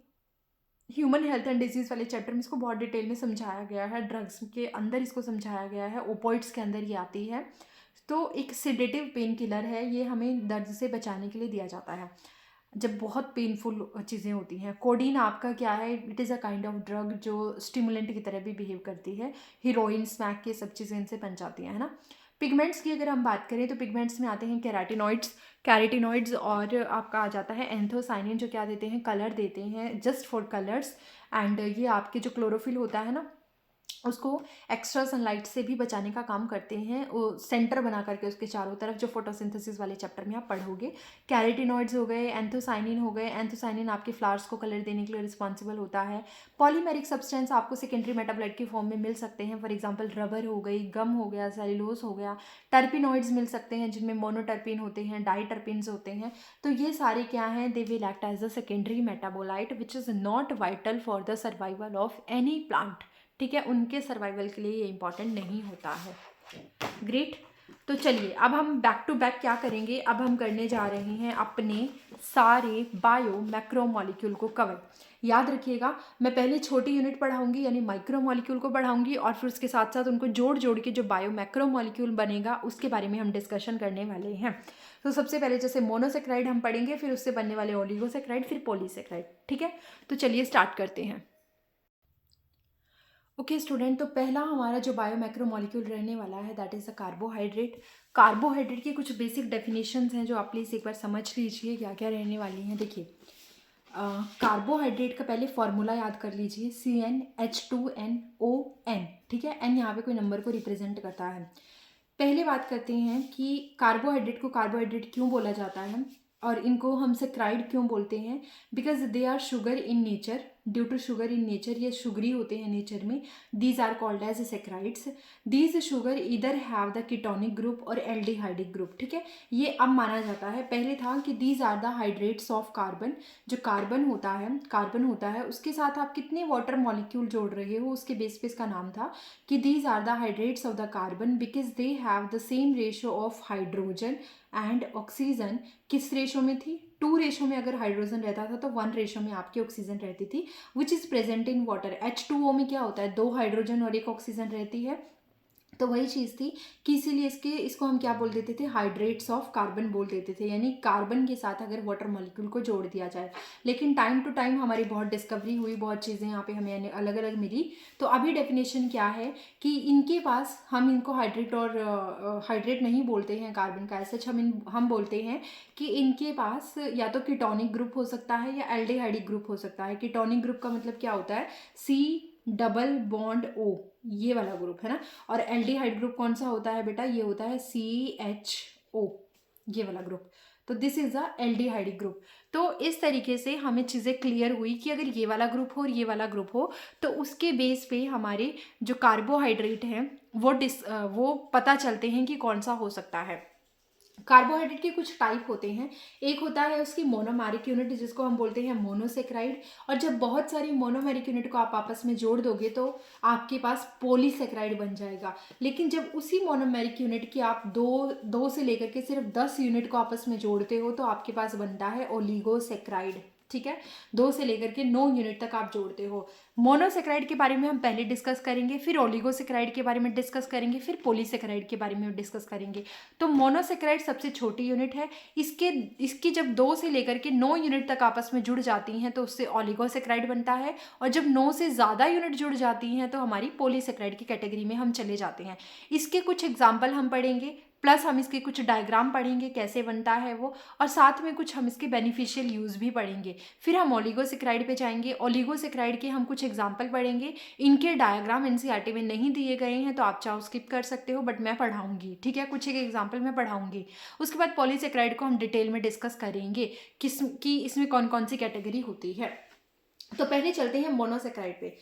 ह्यूमन हेल्थ एंड डिजीज़ वाले चैप्टर में इसको बहुत डिटेल में समझाया गया है। ड्रग्स के अंदर इसको समझाया गया है, ओपोइड्स के अंदर ये आती है। तो एक सेडेटिव पेन किलर है, ये हमें दर्द से बचाने के लिए दिया जाता है जब बहुत पेनफुल चीज़ें होती हैं। कोडीन आपका क्या है, it is a kind of drug जो स्टिमुलेंट की तरह भी बिहेव करती है। हीरोइन, स्मैक, ये सब चीज़ें इनसे बन जाती हैं, है ना। पिगमेंट्स की अगर हम बात करें तो पिगमेंट्स में आते हैं कैरेटिनॉइड्स और आपका आ जाता है एंथोसाइनिन, जो क्या देते हैं, कलर देते हैं, जस्ट फॉर कलर्स। एंड ये आपके जो क्लोरोफिल होता है ना, उसको एक्स्ट्रा सनलाइट से भी बचाने का काम करते हैं, वो सेंटर बना करके उसके चारों तरफ, जो फोटोसिंथेसिस वाले चैप्टर में आप पढ़ोगे। कैरेटिनॉइड्स हो गए, एंथोसाइनिन हो गए। एंथोसाइनिन आपके फ्लावर्स को कलर देने के लिए रिस्पॉन्सिबल होता है। पॉलीमेरिक सब्सटेंस आपको सेकेंडरी मेटाबोलाइट की फॉर्म में मिल सकते हैं, फॉर एग्जांपल रबर हो गई, गम हो गया, सेलुलोज हो गया। टर्पिनॉइड्स मिल सकते हैं, जिनमें मोनोटर्पिन होते हैं, डाइटर्पिन्स होते हैं। तो ये सारे क्या हैं, they will act as a secondary metabolite which is not vital for the survival of any plant. ठीक है, उनके सर्वाइवल के लिए ये इंपॉर्टेंट नहीं होता है। ग्रेट। तो चलिए अब हम बैक टू बैक क्या करेंगे, अब हम करने जा रहे हैं अपने सारे बायो मैक्रोमॉलिक्यूल को कवर। याद रखिएगा, मैं पहले छोटी यूनिट पढ़ाऊंगी यानी माइक्रोमॉलिक्यूल को पढ़ाऊंगी, और फिर उसके साथ साथ उनको जोड़ जोड़ के जो बायो मैक्रोमॉलिक्यूल बनेगा उसके बारे में हम डिस्कशन करने वाले हैं। तो सबसे पहले जैसे मोनोसेक्राइड हम पढ़ेंगे, फिर उससे बनने वाले ओलिगोसेक्राइड, फिर पॉलीसेक्राइड। ठीक है, तो चलिए स्टार्ट करते हैं। ओके स्टूडेंट, तो पहला हमारा जो बायो मैक्रोमॉलिक्यूल रहने वाला है that is a carbohydrate. Carbohydrate की कुछ बेसिक डेफिनेशंस हैं जो आप प्लीज़ एक बार समझ लीजिए क्या क्या रहने वाली हैं। देखिए, कार्बोहाइड्रेट का पहले फॉर्मूला याद कर लीजिए, CnH2nOn। ठीक है, एन यहाँ पे कोई नंबर को रिप्रेजेंट करता है। पहले बात करते हैं कि कार्बोहाइड्रेट को कार्बोहाइड्रेट क्यों बोला जाता है और इनको हम सेक्राइड क्यों बोलते हैं। Because they are sugar in nature, due to sugar in nature, ये शुगरी होते हैं नेचर में। These are called as saccharides. These sugar इधर हैव द कीटोनिक ग्रुप और एल्डिहाइडिक ग्रुप। ठीक है, ये अब माना जाता है, पहले था कि these are the hydrates of carbon. जो कार्बन होता है उसके साथ आप कितने वाटर मॉलिक्यूल जोड़ रहे हो, उसके बेस पे इसका नाम था कि these are the hydrates of the carbon because they have the same ratio of hydrogen and oxygen. किस रेशो में थी, 2 रेशो में अगर हाइड्रोजन रहता था तो 1 रेशो में आपकी ऑक्सीजन रहती थी, which is present in water. H2O में क्या होता है, 2 हाइड्रोजन और 1 ऑक्सीजन रहती है। तो वही चीज़ थी कि इसीलिए इसको हम क्या बोल देते थे, हाइड्रेट्स ऑफ कार्बन बोल देते थे, यानी कार्बन के साथ अगर वाटर मॉलिक्यूल को जोड़ दिया जाए। लेकिन टाइम टू टाइम हमारी बहुत डिस्कवरी हुई, बहुत चीज़ें यहाँ पे हमें अलग अलग मिली। तो अभी डेफिनेशन क्या है कि इनके पास, हम इनको हाइड्रेट और हाइड्रेट नहीं बोलते हैं कार्बन का, ऐसे हम बोलते हैं कि इनके पास या तो कीटोनिक ग्रुप हो सकता है या एल्डिहाइडिक ग्रुप हो सकता है। कीटोनिक ग्रुप का मतलब क्या होता है, C+O, ये वाला ग्रुप है ना। और एल्डिहाइड ग्रुप कौन सा होता है बेटा, ये होता है CHO, ये वाला ग्रुप। तो this is a aldehydic group. तो इस तरीके से हमें चीज़ें क्लियर हुई कि अगर ये वाला ग्रुप हो और ये वाला ग्रुप हो तो उसके बेस पे हमारे जो कार्बोहाइड्रेट हैं वो पता चलते हैं कि कौन सा हो सकता है। कार्बोहाइड्रेट के कुछ टाइप होते हैं। एक होता है उसकी मोनोमेरिक यूनिट, जिसको हम बोलते हैं मोनोसेक्राइड। और जब बहुत सारी मोनोमेरिक यूनिट को आप आपस में जोड़ दोगे तो आपके पास पॉलीसेक्राइड बन जाएगा। लेकिन जब उसी मोनोमेरिक यूनिट की आप दो से लेकर के सिर्फ 10 यूनिट को आपस में जोड़ते हो तो आपके पास बनता है ओलिगोसेक्राइड। ठीक है, 2 से लेकर के 9 यूनिट तक आप जोड़ते हो। मोनोसेक्राइड के बारे में हम पहले डिस्कस करेंगे, फिर ओलिगोसेक्राइड के बारे में डिस्कस करेंगे, फिर पॉलीसेक्राइड के बारे में डिस्कस करेंगे। तो मोनोसेक्राइड सबसे छोटी यूनिट है। इसकी जब 2 से लेकर के 9 यूनिट तक आपस में जुड़ जाती हैं तो उससे ओलिगोसेक्राइड बनता है, और जब 9 से ज़्यादा यूनिट जुड़ जाती हैं तो हमारी पॉलीसेक्राइड की कैटेगरी में हम चले जाते हैं। इसके कुछ एग्जाम्पल हम पढ़ेंगे। प्लस हम इसके कुछ डायग्राम पढ़ेंगे कैसे बनता है वो, और साथ में कुछ हम इसके बेनिफिशियल यूज़ भी पढ़ेंगे। फिर हम ओलिगोसेक्राइड पे जाएंगे। ओलिगोसेक्राइड के हम कुछ एग्जाम्पल पढ़ेंगे। इनके डायग्राम एनसीईआरटी में नहीं दिए गए हैं तो आप चाहो स्किप कर सकते हो, बट मैं पढ़ाऊंगी, ठीक है, कुछ एक एग्जाम्पल मैं पढ़ाऊंगी। उसके बाद पॉलीसेक्राइड को हम डिटेल में डिस्कस करेंगे कि इसमें कौन कौन सी कैटेगरी होती है। तो पहले चलते हैं मोनोसेक्राइड पे।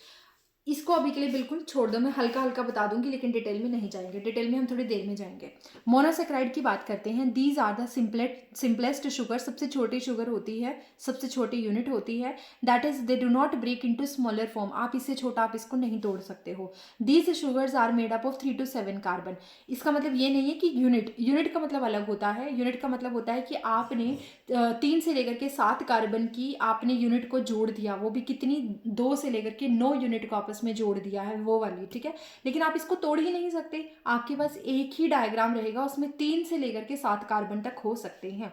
इसको अभी के लिए बिल्कुल छोड़ दो, मैं हल्का हल्का बता दूंगी, लेकिन डिटेल में नहीं जाएंगे, डिटेल में हम थोड़ी देर में जाएंगे। मोनोसेक्राइड की बात करते हैं। These are the simplest sugar, सबसे छोटी शुगर होती है, सबसे छोटी यूनिट होती है। That is they do not break into smaller form, आप इससे छोटा आप इसको नहीं तोड़ सकते हो। These sugars are made up of 3 to 7 carbon. इसका मतलब ये नहीं है कि यूनिट का मतलब अलग होता है। यूनिट का मतलब होता है कि आपने 3 से लेकर के 7 कार्बन की आपने यूनिट को जोड़ दिया, वो भी कितनी, 2 से लेकर के 9 यूनिट को आपस में जोड़ दिया है, वो वाली, ठीक है। लेकिन आप इसको तोड़ ही नहीं सकते, आपके पास एक ही डायग्राम रहेगा, उसमें 3 से लेकर के 7 कार्बन तक हो सकते हैं।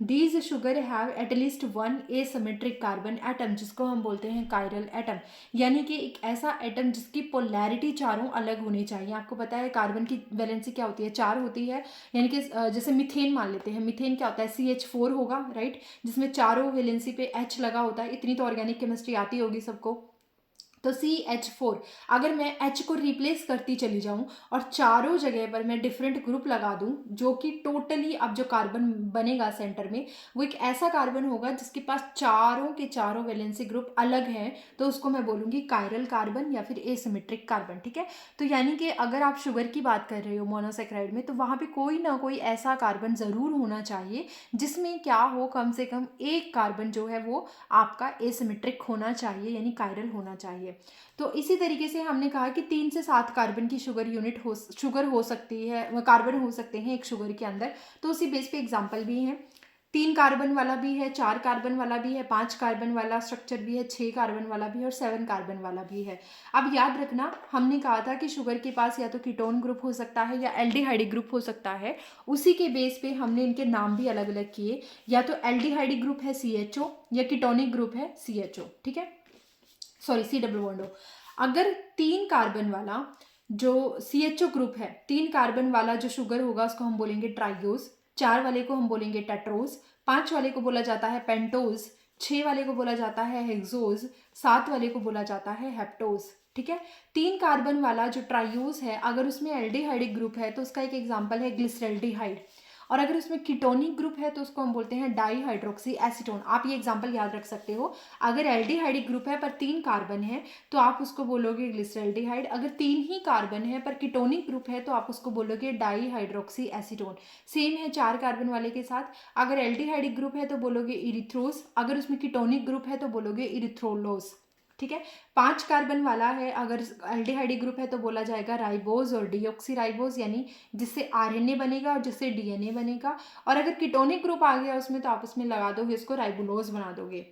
These sugar have at least 1 asymmetric carbon atom, जिसको हम बोलते हैं कायरल एटम, यानी कि एक ऐसा एटम जिसकी पोलैरिटी चारों अलग होनी चाहिए। आपको पता है कार्बन की वैलेंसी क्या होती है, 4 होती है, यानी कि जैसे मिथेन मान लेते हैं, मिथेन क्या होता है, CH4 होगा, राइट, जिसमें चारों वैलेंसी पे H लगा होता है। इतनी तो ऑर्गेनिक केमिस्ट्री आती होगी सबको। तो CH4, अगर मैं H को रिप्लेस करती चली जाऊं और चारों जगह पर मैं डिफरेंट ग्रुप लगा दूं, जो कि टोटली अब जो कार्बन बनेगा सेंटर में वो एक ऐसा कार्बन होगा जिसके पास चारों के चारों वैलेंसी ग्रुप अलग हैं, तो उसको मैं बोलूंगी कायरल कार्बन या फिर एसिमेट्रिक कार्बन, ठीक है। तो यानी कि अगर आप शुगर की बात कर रहे हो मोनोसेक्राइड में, तो वहां पे कोई ना कोई ऐसा कार्बन जरूर होना चाहिए जिसमें क्या हो, कम से कम एक कार्बन जो है वो आपका एसिमेट्रिक होना चाहिए, यानी कायरल होना चाहिए। तो इसी तरीके से हमने कहा कि 3 से 7 कार्बन की शुगर हो सकती है, कार्बन हो सकते हैं एक शुगर के अंदर। तो उसी बेस पे एग्जांपल भी हैं, 3 कार्बन वाला भी है, 4 कार्बन वाला भी है, 5 कार्बन वाला स्ट्रक्चर भी है, 6 कार्बन वाला भी है और 7 कार्बन वाला भी है। अब याद रखना, हमने कहा था कि शुगर के पास या तो कीटोन ग्रुप हो सकता है या एल्डिहाइड ग्रुप हो सकता है। उसी के बेस पे हमने इनके नाम भी अलग अलग किए, या तो एल्डिहाइड ग्रुप है CHO या कीटोनिक ग्रुप है CHO, ठीक है, सॉरी COO। अगर 3 कार्बन वाला जो CHO ग्रुप है, 3 कार्बन वाला जो शुगर होगा उसको हम बोलेंगे ट्राइयोज, 4 वाले को हम बोलेंगे टेट्रोज, 5 वाले को बोला जाता है पेंटोज, 6 वाले को बोला जाता है हेक्सोज, 7 वाले को बोला जाता है हेप्टोज, ठीक है। 3 कार्बन वाला जो ट्राइयोज है, अगर उसमें एल्डिहाइडिक ग्रुप है तो उसका एक एग्जाम्पल है ग्लिसरेल्डिहाइड, और अगर उसमें कीटोनिक ग्रुप है तो उसको हम बोलते हैं डाईहाइड्रोक्सी एसीटोन। आप ये एग्जाम्पल याद रख सकते हो। अगर एल्डिहाइडिक ग्रुप है पर 3 कार्बन है तो आप उसको बोलोगे ग्लिसरेल्डिहाइड, अगर 3 ही कार्बन है पर कीटोनिक ग्रुप है तो आप उसको बोलोगे डाईहाइड्रोक्सी एसीटोन। सेम है 4 कार्बन वाले के साथ, अगर एल्डिहाइडिक ग्रुप है तो बोलोगे इरिथ्रोस, अगर उसमें कीटोनिक ग्रुप है तो बोलोगे इरिथ्रोलोस, ठीक है। 5 कार्बन वाला है, अगर एल्डिहाइड ग्रुप है तो बोला जाएगा राइबोज और डीऑक्सीराइबोज, यानी जिससे RNA बनेगा और जिससे DNA बनेगा। और अगर कीटोनिक ग्रुप आ गया उसमें तो आप उसमें लगा दोगे इसको राइबोलोज बना दोगे।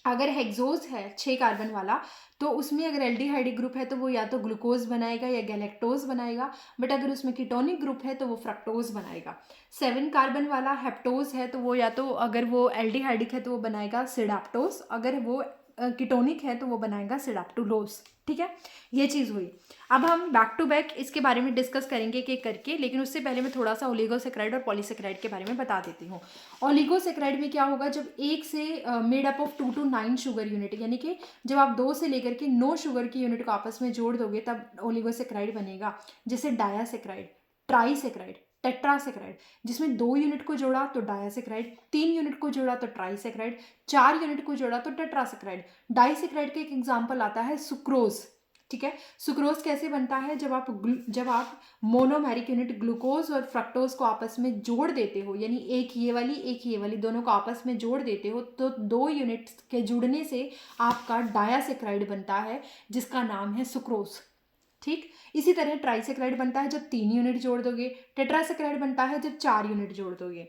अगर हेक्सोज है 6 कार्बन वाला, तो उसमें अगर एल्डिहाइड ग्रुप है तो वो या तो ग्लूकोज बनाएगा या गैलेक्टोज बनाएगा, बट अगर उसमें कीटोनिक ग्रुप है तो वो फ्रक्टोज बनाएगा। 7 कार्बन वाला हेप्टोज है तो वो या तो अगर वो एल्डिहाइडिक है तो वो बनाएगा सिडाप्टोज, अगर वो कीटोनिक है तो वो बनाएगा सिडाप्टुलोज, ठीक है। ये चीज़ हुई। अब हम बैक टू बैक इसके बारे में डिस्कस करेंगे कि करके, लेकिन उससे पहले मैं थोड़ा सा ओलिगोसेक्राइड और पॉलीसेक्राइड के बारे में बता देती हूँ। ओलिगोसेक्राइड में क्या होगा, जब एक से made up of 2 to 9 sugar unit, यानी कि जब आप 2 से लेकर के 9 शुगर की यूनिट को आपस में जोड़ दोगे तब ओलिगोसेक्राइड बनेगा। जैसे डायासेक्राइड, ट्राईसेक्राइड, टेट्रासेक्राइड, जिसमें 2 यूनिट को जोड़ा तो डायासेक्राइड, 3 यूनिट को जोड़ा तो ट्राईसेक्राइड, 4 यूनिट को जोड़ा तो टेट्रासेक्राइड। डाइसेक्राइड का एक एग्जाम्पल आता है सुक्रोज, ठीक है। सुक्रोज कैसे बनता है, जब आप मोनोमेरिक यूनिट ग्लूकोज और फ्रक्टोज को आपस में जोड़ देते हो, यानी एक ये वाली दोनों को आपस में जोड़ देते हो, तो 2 यूनिट के जुड़ने से आपका डायासेक्राइड बनता है जिसका नाम है सुक्रोज, ठीक। इसी तरह ट्राईसेक्राइड बनता है जब 3 यूनिट जोड़ दोगे, टेट्रासेक्राइड बनता है जब 4 यूनिट जोड़ दोगे।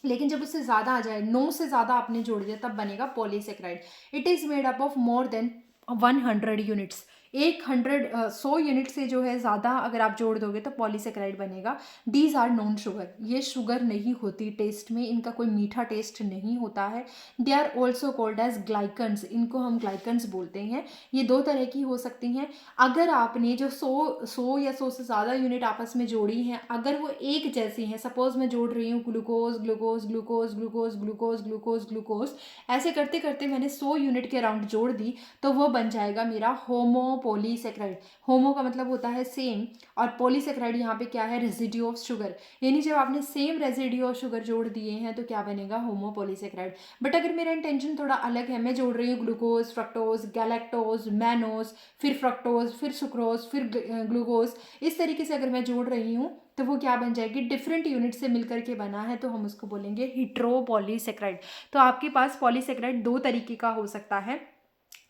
लेकिन जब उससे ज़्यादा आ जाए, 9 से ज़्यादा आपने जोड़ दिया, तब बनेगा polysaccharide. It is made up of more than 100 units. 100 unit से जो है ज़्यादा अगर आप जोड़ दोगे तो पॉलीसेकेराइड बनेगा। दीज आर नॉन शुगर, ये शुगर नहीं होती टेस्ट में, इनका कोई मीठा टेस्ट नहीं होता है। They are also called as glycans, इनको हम ग्लाइकन्स बोलते हैं। ये 2 तरह की हो सकती हैं। अगर आपने जो 100 या 100 से ज़्यादा यूनिट आपस में जोड़ी हैं, अगर वो एक जैसी हैं, सपोज मैं जोड़ रही हूँ glucose glucose glucose glucose glucose glucose glucose, ऐसे करते करते मैंने 100 यूनिट के अराउंड जोड़ दी, तो वो बन जाएगा मेरा होमोपोलीसेक्राइड। होमो का मतलब होता है सेम, और पॉलीसेक्राइड यहाँ पे क्या है, रेजिड्यू ऑफ शुगर, यानी जब आपने सेम रेजिड्यू ऑफ शुगर जोड़ दिए हैं तो क्या बनेगा, होमोपोलीसेक्राइड। बट अगर मेरा इंटेंशन थोड़ा अलग है, मैं जोड़ रही हूँ ग्लूकोज फ्रक्टोज गैलेक्टोज मैनोज, फिर फ्रक्टोज फिर सुक्रोज फिर ग्लूकोज, इस तरीके से अगर मैं जोड़ रही हूँ तो वो क्या बन जाएगी, डिफरेंट यूनिट से मिलकर के बना है, तो हम उसको बोलेंगे हेटेरोपॉलीसेक्राइड। तो आपके पास पॉलीसेक्राइड 2 तरीके का हो सकता है।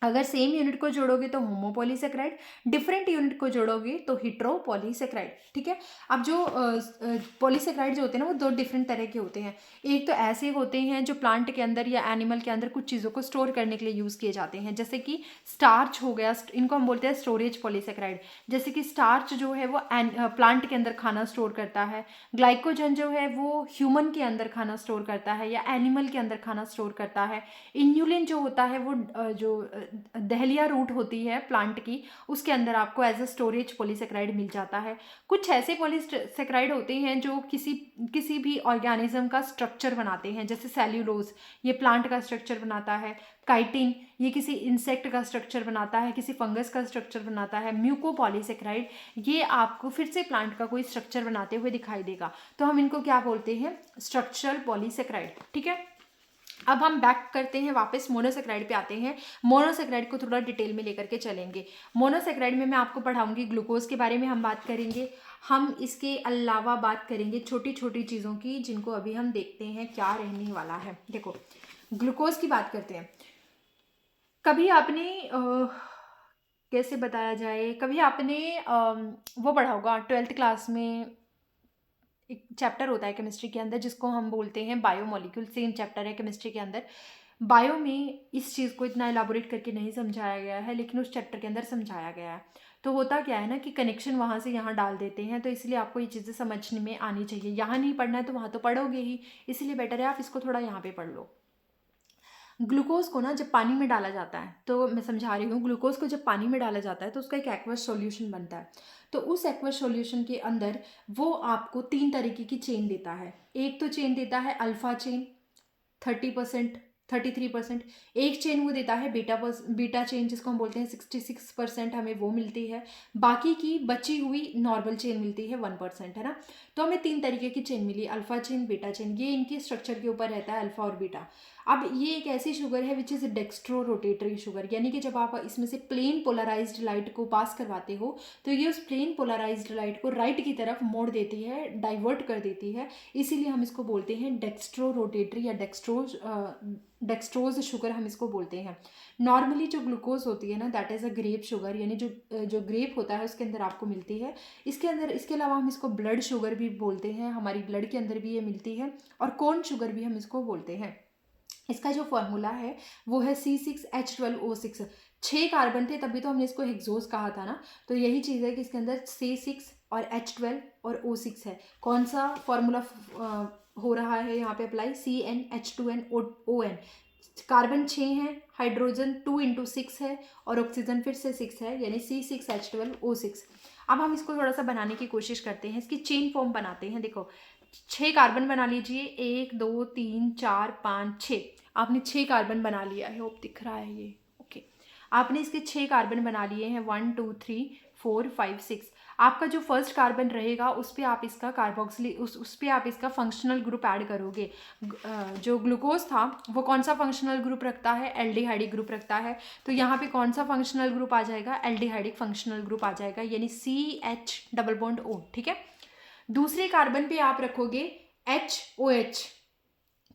अगर सेम यूनिट को जोड़ोगे तो होमोपॉलीसेक्राइड, डिफरेंट यूनिट को जोड़ोगे तो हेटेरोपॉलीसेक्राइड। ठीक है। अब जो पॉलीसेक्राइड जो होते हैं ना, वो 2 डिफरेंट तरह के होते हैं। एक तो ऐसे होते हैं जो प्लांट के अंदर या एनिमल के अंदर कुछ चीज़ों को स्टोर करने के लिए यूज़ किए जाते हैं, जैसे कि स्टार्च हो गया, इनको हम बोलते हैं स्टोरेज पॉलीसेक्राइड। जैसे कि स्टार्च जो है वो प्लांट के अंदर खाना स्टोर करता है, ग्लाइकोजन जो है वो ह्यूमन के अंदर खाना स्टोर करता है या एनिमल के अंदर खाना स्टोर करता है। इन्यूलिन जो होता है वो जो दहलिया रूट होती है प्लांट की, उसके अंदर आपको एज अ स्टोरेज पॉलीसेक्राइड मिल जाता है। कुछ ऐसे पॉलीसेक्राइड होते हैं जो किसी भी ऑर्गेनिज्म का स्ट्रक्चर बनाते हैं, जैसे सेल्यूलोज ये प्लांट का स्ट्रक्चर बनाता है, काइटिन ये किसी इंसेक्ट का स्ट्रक्चर बनाता है, किसी फंगस का स्ट्रक्चर बनाता है, म्यूकोपॉलीसेक्राइड ये आपको फिर से प्लांट का कोई स्ट्रक्चर बनाते हुए दिखाई देगा, तो हम इनको क्या बोलते हैं, स्ट्रक्चरल पॉलीसेक्राइड। ठीक है। अब हम बैक करते हैं, वापस मोनोसेक्राइड पे आते हैं। मोनोसेक्राइड को थोड़ा डिटेल में लेकर के चलेंगे। मोनोसेक्राइड में मैं आपको पढ़ाऊंगी, ग्लूकोज के बारे में हम बात करेंगे। हम इसके अलावा बात करेंगे छोटी छोटी चीज़ों की, जिनको अभी हम देखते हैं क्या रहने वाला है। देखो ग्लूकोज की बात करते हैं। कभी आपने कैसे बताया जाए, कभी आपने वो पढ़ा होगा 12th क्लास में, एक चैप्टर होता है केमिस्ट्री के अंदर जिसको हम बोलते हैं बायोमोलिक्यूल, सेम चैप्टर है केमिस्ट्री के अंदर। बायो में इस चीज़ को इतना एलाबोरेट करके नहीं समझाया गया है, लेकिन उस चैप्टर के अंदर समझाया गया है। तो होता क्या है ना कि कनेक्शन वहाँ से यहाँ डाल देते हैं, तो इसलिए आपको ये चीज़ें समझने में आनी चाहिए। यहाँ नहीं पढ़ना है तो वहाँ तो पढ़ोगे ही, इसलिए बेटर है आप इसको थोड़ा यहाँ पे पढ़ लो। ग्लूकोज को ना जब पानी में डाला जाता है, तो मैं समझा रही हूँ, ग्लूकोज को जब पानी में डाला जाता है तो उसका एक एक्वस सॉल्यूशन बनता है। तो उस एक्वस सॉल्यूशन के अंदर वो आपको 3 तरीके की चेन देता है। एक तो चेन देता है अल्फा चेन 30%, 33%। एक चेन वो देता है बीटा चेन जिसको हम बोलते हैं 66%, हमें वो मिलती है। बाकी की बची हुई नॉर्मल चेन मिलती है 1%, है ना। तो हमें 3 तरीके की चेन मिली, अल्फा चेन बीटा चेन, ये इनके स्ट्रक्चर के ऊपर रहता है, अल्फा और बीटा। अब ये एक ऐसी शुगर है which is dextro rotatory sugar, यानी कि जब आप इसमें से प्लेन पोलराइज्ड लाइट को पास करवाते हो तो ये उस प्लेन पोलराइज्ड लाइट को राइट की तरफ मोड़ देती है, डाइवर्ट कर देती है, इसीलिए हम इसको बोलते हैं डेक्स्ट्रो रोटेटरी या डेक्सट्रोज शुगर हम इसको बोलते हैं। नॉर्मली जो ग्लूकोज होती है ना, that is a grape sugar, यानी जो ग्रेप होता है उसके अंदर आपको मिलती है। इसके अलावा हम इसको ब्लड शुगर भी बोलते हैं, हमारी ब्लड के अंदर भी ये मिलती है, और कॉर्न शुगर भी हम इसको बोलते हैं। इसका जो फॉर्मूला है वो है C6H12O6। 6 कार्बन थे तभी तो हमने इसको हेक्सोज कहा था ना, तो यही चीज़ है कि इसके अंदर C6 और H12 और O6 है। कौन सा फॉर्मूला हो रहा है यहाँ पे अप्लाई, CnH2nOn। कार्बन 6 है, हाइड्रोजन 2 × 6 है, और ऑक्सीजन फिर से 6 है, यानी C6H12O6। अब हम इसको थोड़ा सा बनाने की कोशिश करते हैं, इसकी चेन फॉर्म बनाते हैं। देखो 6 कार्बन बना लीजिए, 1 2 3 4 5 6, आपने 6 कार्बन बना लिया है, होप दिख रहा है ये, ओके। आपने इसके 6 कार्बन बना लिए हैं, 1 2 3 4 5 6। आपका जो फर्स्ट कार्बन रहेगा उस पर आप इसका कार्बोक्सिल उस पर आप इसका फंक्शनल ग्रुप ऐड करोगे। जो ग्लूकोज था वो कौन सा फंक्शनल ग्रुप रखता है, एल्डिहाइडिक ग्रुप रखता है, तो यहाँ पे कौन सा फंक्शनल ग्रुप आ जाएगा, एल्डिहाइडिक फंक्शनल ग्रुप आ जाएगा, यानी CH डबल बॉन्ड O। ठीक है। दूसरे कार्बन पे आप रखोगे HOH,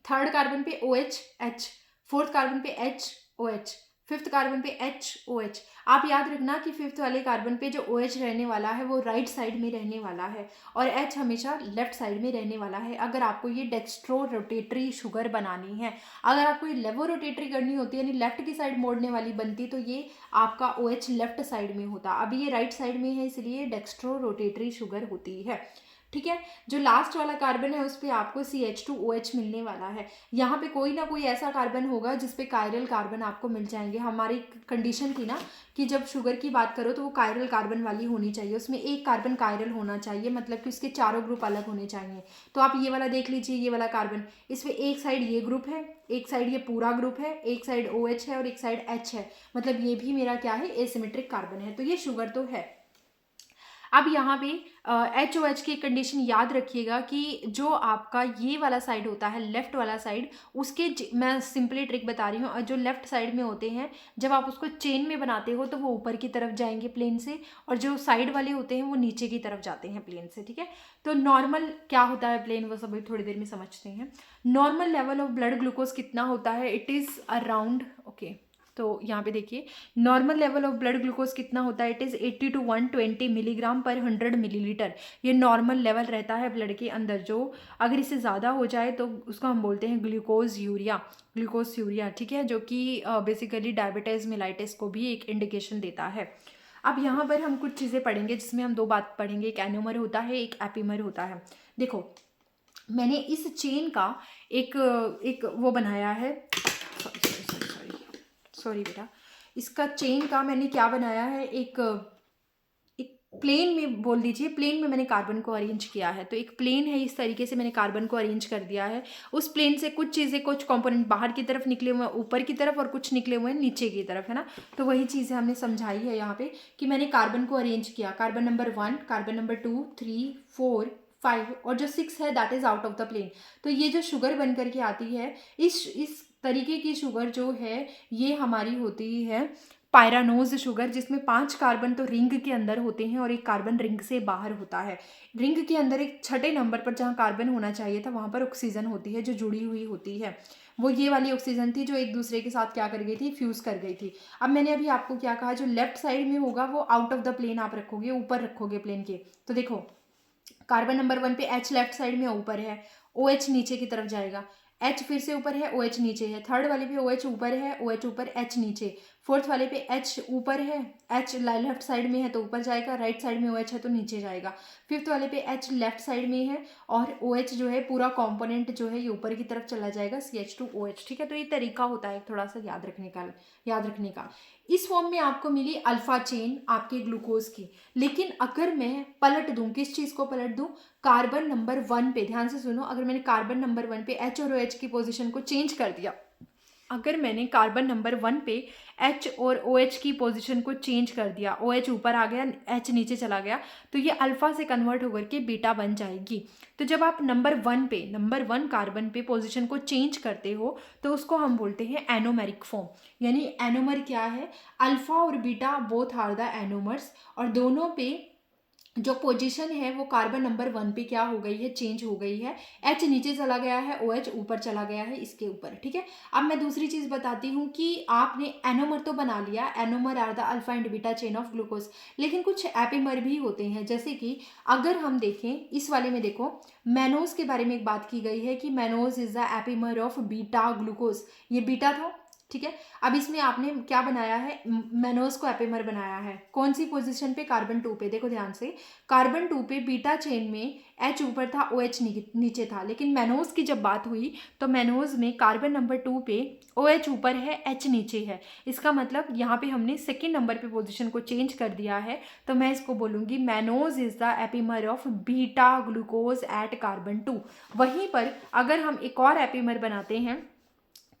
थर्ड कार्बन पे OH H, फोर्थ कार्बन पे HOH, फिफ्थ कार्बन पे HOH। आप याद रखना कि फिफ्थ वाले कार्बन पे जो OH रहने वाला है वो राइट साइड में रहने वाला है और H हमेशा लेफ्ट साइड में रहने वाला है, अगर आपको ये डेक्स्ट्रो रोटेटरी शुगर बनानी है। अगर आपको ये लेवो रोटेटरी करनी होती है, यानी लेफ्ट की साइड मोड़ने वाली बनती, तो ये आपका OH लेफ्ट साइड में होता। अभी ये राइट साइड में है, इसलिए डेक्स्ट्रो रोटेटरी शुगर होती है। ठीक है, जो लास्ट वाला कार्बन है उस पर आपको CH2OH मिलने वाला है। यहाँ पे कोई ना कोई ऐसा कार्बन होगा जिस पे कायरल कार्बन आपको मिल जाएंगे। हमारी कंडीशन थी ना कि जब शुगर की बात करो तो वो कायरल कार्बन वाली होनी चाहिए, उसमें एक कार्बन कायरल होना चाहिए, मतलब कि उसके चारों ग्रुप अलग होने चाहिए। तो आप ये वाला देख लीजिए, ये वाला कार्बन, इसमें एक साइड ये ग्रुप है, एक साइड ये पूरा ग्रुप है, एक साइड OH है और एक साइड H है, मतलब ये भी मेरा क्या है, एसिमेट्रिक कार्बन है। तो ये शुगर तो है। अब यहाँ पे HOH की कंडीशन याद रखिएगा कि जो आपका ये वाला साइड होता है, लेफ्ट वाला साइड, उसके मैं सिंपली ट्रिक बता रही हूँ, जो लेफ्ट साइड में होते हैं जब आप उसको चेन में बनाते हो तो वो ऊपर की तरफ जाएंगे प्लेन से, और जो साइड वाले होते हैं वो नीचे की तरफ जाते हैं प्लेन से। ठीक है, तो नॉर्मल क्या होता है प्लेन, वो सब थोड़ी देर में समझते हैं। Normal level of blood glucose कितना होता है, इट इज़ अराउंड, ओके, तो यहाँ पे देखिए normal level of blood glucose कितना होता है, इट इज़ 80 to 120 मिलीग्राम पर 100 मिलीलीटर। ये नॉर्मल लेवल रहता है ब्लड के अंदर। जो अगर इससे ज़्यादा हो जाए तो उसको हम बोलते हैं ग्लूकोज यूरिया। ठीक है, जो कि बेसिकली डायबिटीज़ मेलाइटिस को भी एक इंडिकेशन देता है। अब यहाँ पर हम कुछ चीज़ें पढ़ेंगे जिसमें हम दो बात पढ़ेंगे, एक एनोमर होता है, एक एपीमर होता है। देखो, मैंने इस चेन का एक वो बनाया है, सॉरी बेटा, इसका चेन का मैंने क्या बनाया है, एक प्लेन में बोल दीजिए, प्लेन में मैंने कार्बन को अरेंज किया है। तो एक प्लेन है, इस तरीके से मैंने कार्बन को अरेंज कर दिया है। उस प्लेन से कुछ चीज़ें, कुछ कंपोनेंट बाहर की तरफ निकले हुए हैं, ऊपर की तरफ, और कुछ निकले हुए हैं नीचे की तरफ, है ना। तो वही चीज़ें हमने समझाई है यहाँ पे कि मैंने कार्बन को अरेंज किया, कार्बन नंबर 1, कार्बन नंबर 2, 3, 4, 5 और जो 6 है that is out of the plane. तो ये जो शुगर बन करके आती है, इस तरीके की शुगर जो है ये हमारी होती है पायरानोज शुगर, जिसमें 5 कार्बन तो रिंग के अंदर होते हैं और एक कार्बन रिंग से बाहर होता है। रिंग के अंदर एक छठे नंबर पर जहाँ कार्बन होना चाहिए था वहाँ पर ऑक्सीजन होती है जो जुड़ी हुई होती है। वो ये वाली ऑक्सीजन थी जो एक दूसरे के साथ क्या कर गई थी, फ्यूज कर गई थी। अब मैंने अभी आपको क्या कहा, जो लेफ्ट साइड में होगा वो आउट ऑफ द प्लेन आप रखोगे, ऊपर रखोगे प्लेन के। तो देखो, कार्बन नंबर 1 पे H लेफ्ट साइड में ऊपर है, OH नीचे की तरफ जाएगा, H फिर से ऊपर है, OH नीचे है। थर्ड वाले पे OH ऊपर है, OH ऊपर, H नीचे। फोर्थ वाले पे H ऊपर है, H लेफ्ट साइड में है तो ऊपर जाएगा, राइट साइड में OH है तो नीचे जाएगा। फिफ्थ वाले पे H लेफ्ट साइड में है और OH जो है पूरा कंपोनेंट जो है ये ऊपर की तरफ चला जाएगा, CH2OH। ठीक है, तो ये तरीका होता है थोड़ा सा याद रखने का। इस फॉर्म में आपको मिली अल्फा चेन आपके ग्लूकोज की। लेकिन अगर मैं पलट दूं, किस चीज को पलट दूं, कार्बन नंबर 1 पे, ध्यान से सुनो, अगर मैंने कार्बन नंबर 1 पे H और OH की पोजीशन को चेंज कर दिया, अगर मैंने कार्बन नंबर 1 पे H और OH की पोजीशन को चेंज कर दिया, OH ऊपर आ गया, H नीचे चला गया, तो ये अल्फा से कन्वर्ट होकर के बीटा बन जाएगी। तो जब आप नंबर 1 कार्बन पे पोजीशन को चेंज करते हो तो उसको हम बोलते हैं एनोमेरिक फॉर्म। यानी एनोमर क्या है, अल्फा और beta both are the anomers, और दोनों पे जो पोजीशन है वो कार्बन नंबर 1 पे क्या हो गई है, चेंज हो गई है। H नीचे चला गया है, OH ऊपर चला गया है इसके ऊपर। ठीक है, अब मैं दूसरी चीज बताती हूँ कि आपने एनोमर तो बना लिया, anomer are the alpha and beta chain of glucose, लेकिन कुछ एपिमर भी होते हैं। जैसे कि अगर हम देखें इस वाले में, देखो मैनोज के बारे में एक बात की गई है कि mannose is the epimer of beta glucose, ये बीटा था। ठीक है, अब इसमें आपने क्या बनाया है, मैनोज को एपिमर बनाया है। कौन सी पोजीशन पे, कार्बन 2 पे। देखो ध्यान से, कार्बन 2 पे बीटा चेन में H ऊपर था, OH नीचे था, लेकिन मैनोज की जब बात हुई तो मैनोज में कार्बन नंबर 2 पे OH ऊपर है, H नीचे है। इसका मतलब यहाँ पे हमने सेकेंड नंबर पे पोजीशन को चेंज कर दिया है, तो मैं इसको बोलूँगी mannose is the epimer of beta glucose at carbon 2। वहीं पर अगर हम एक और एपिमर बनाते हैं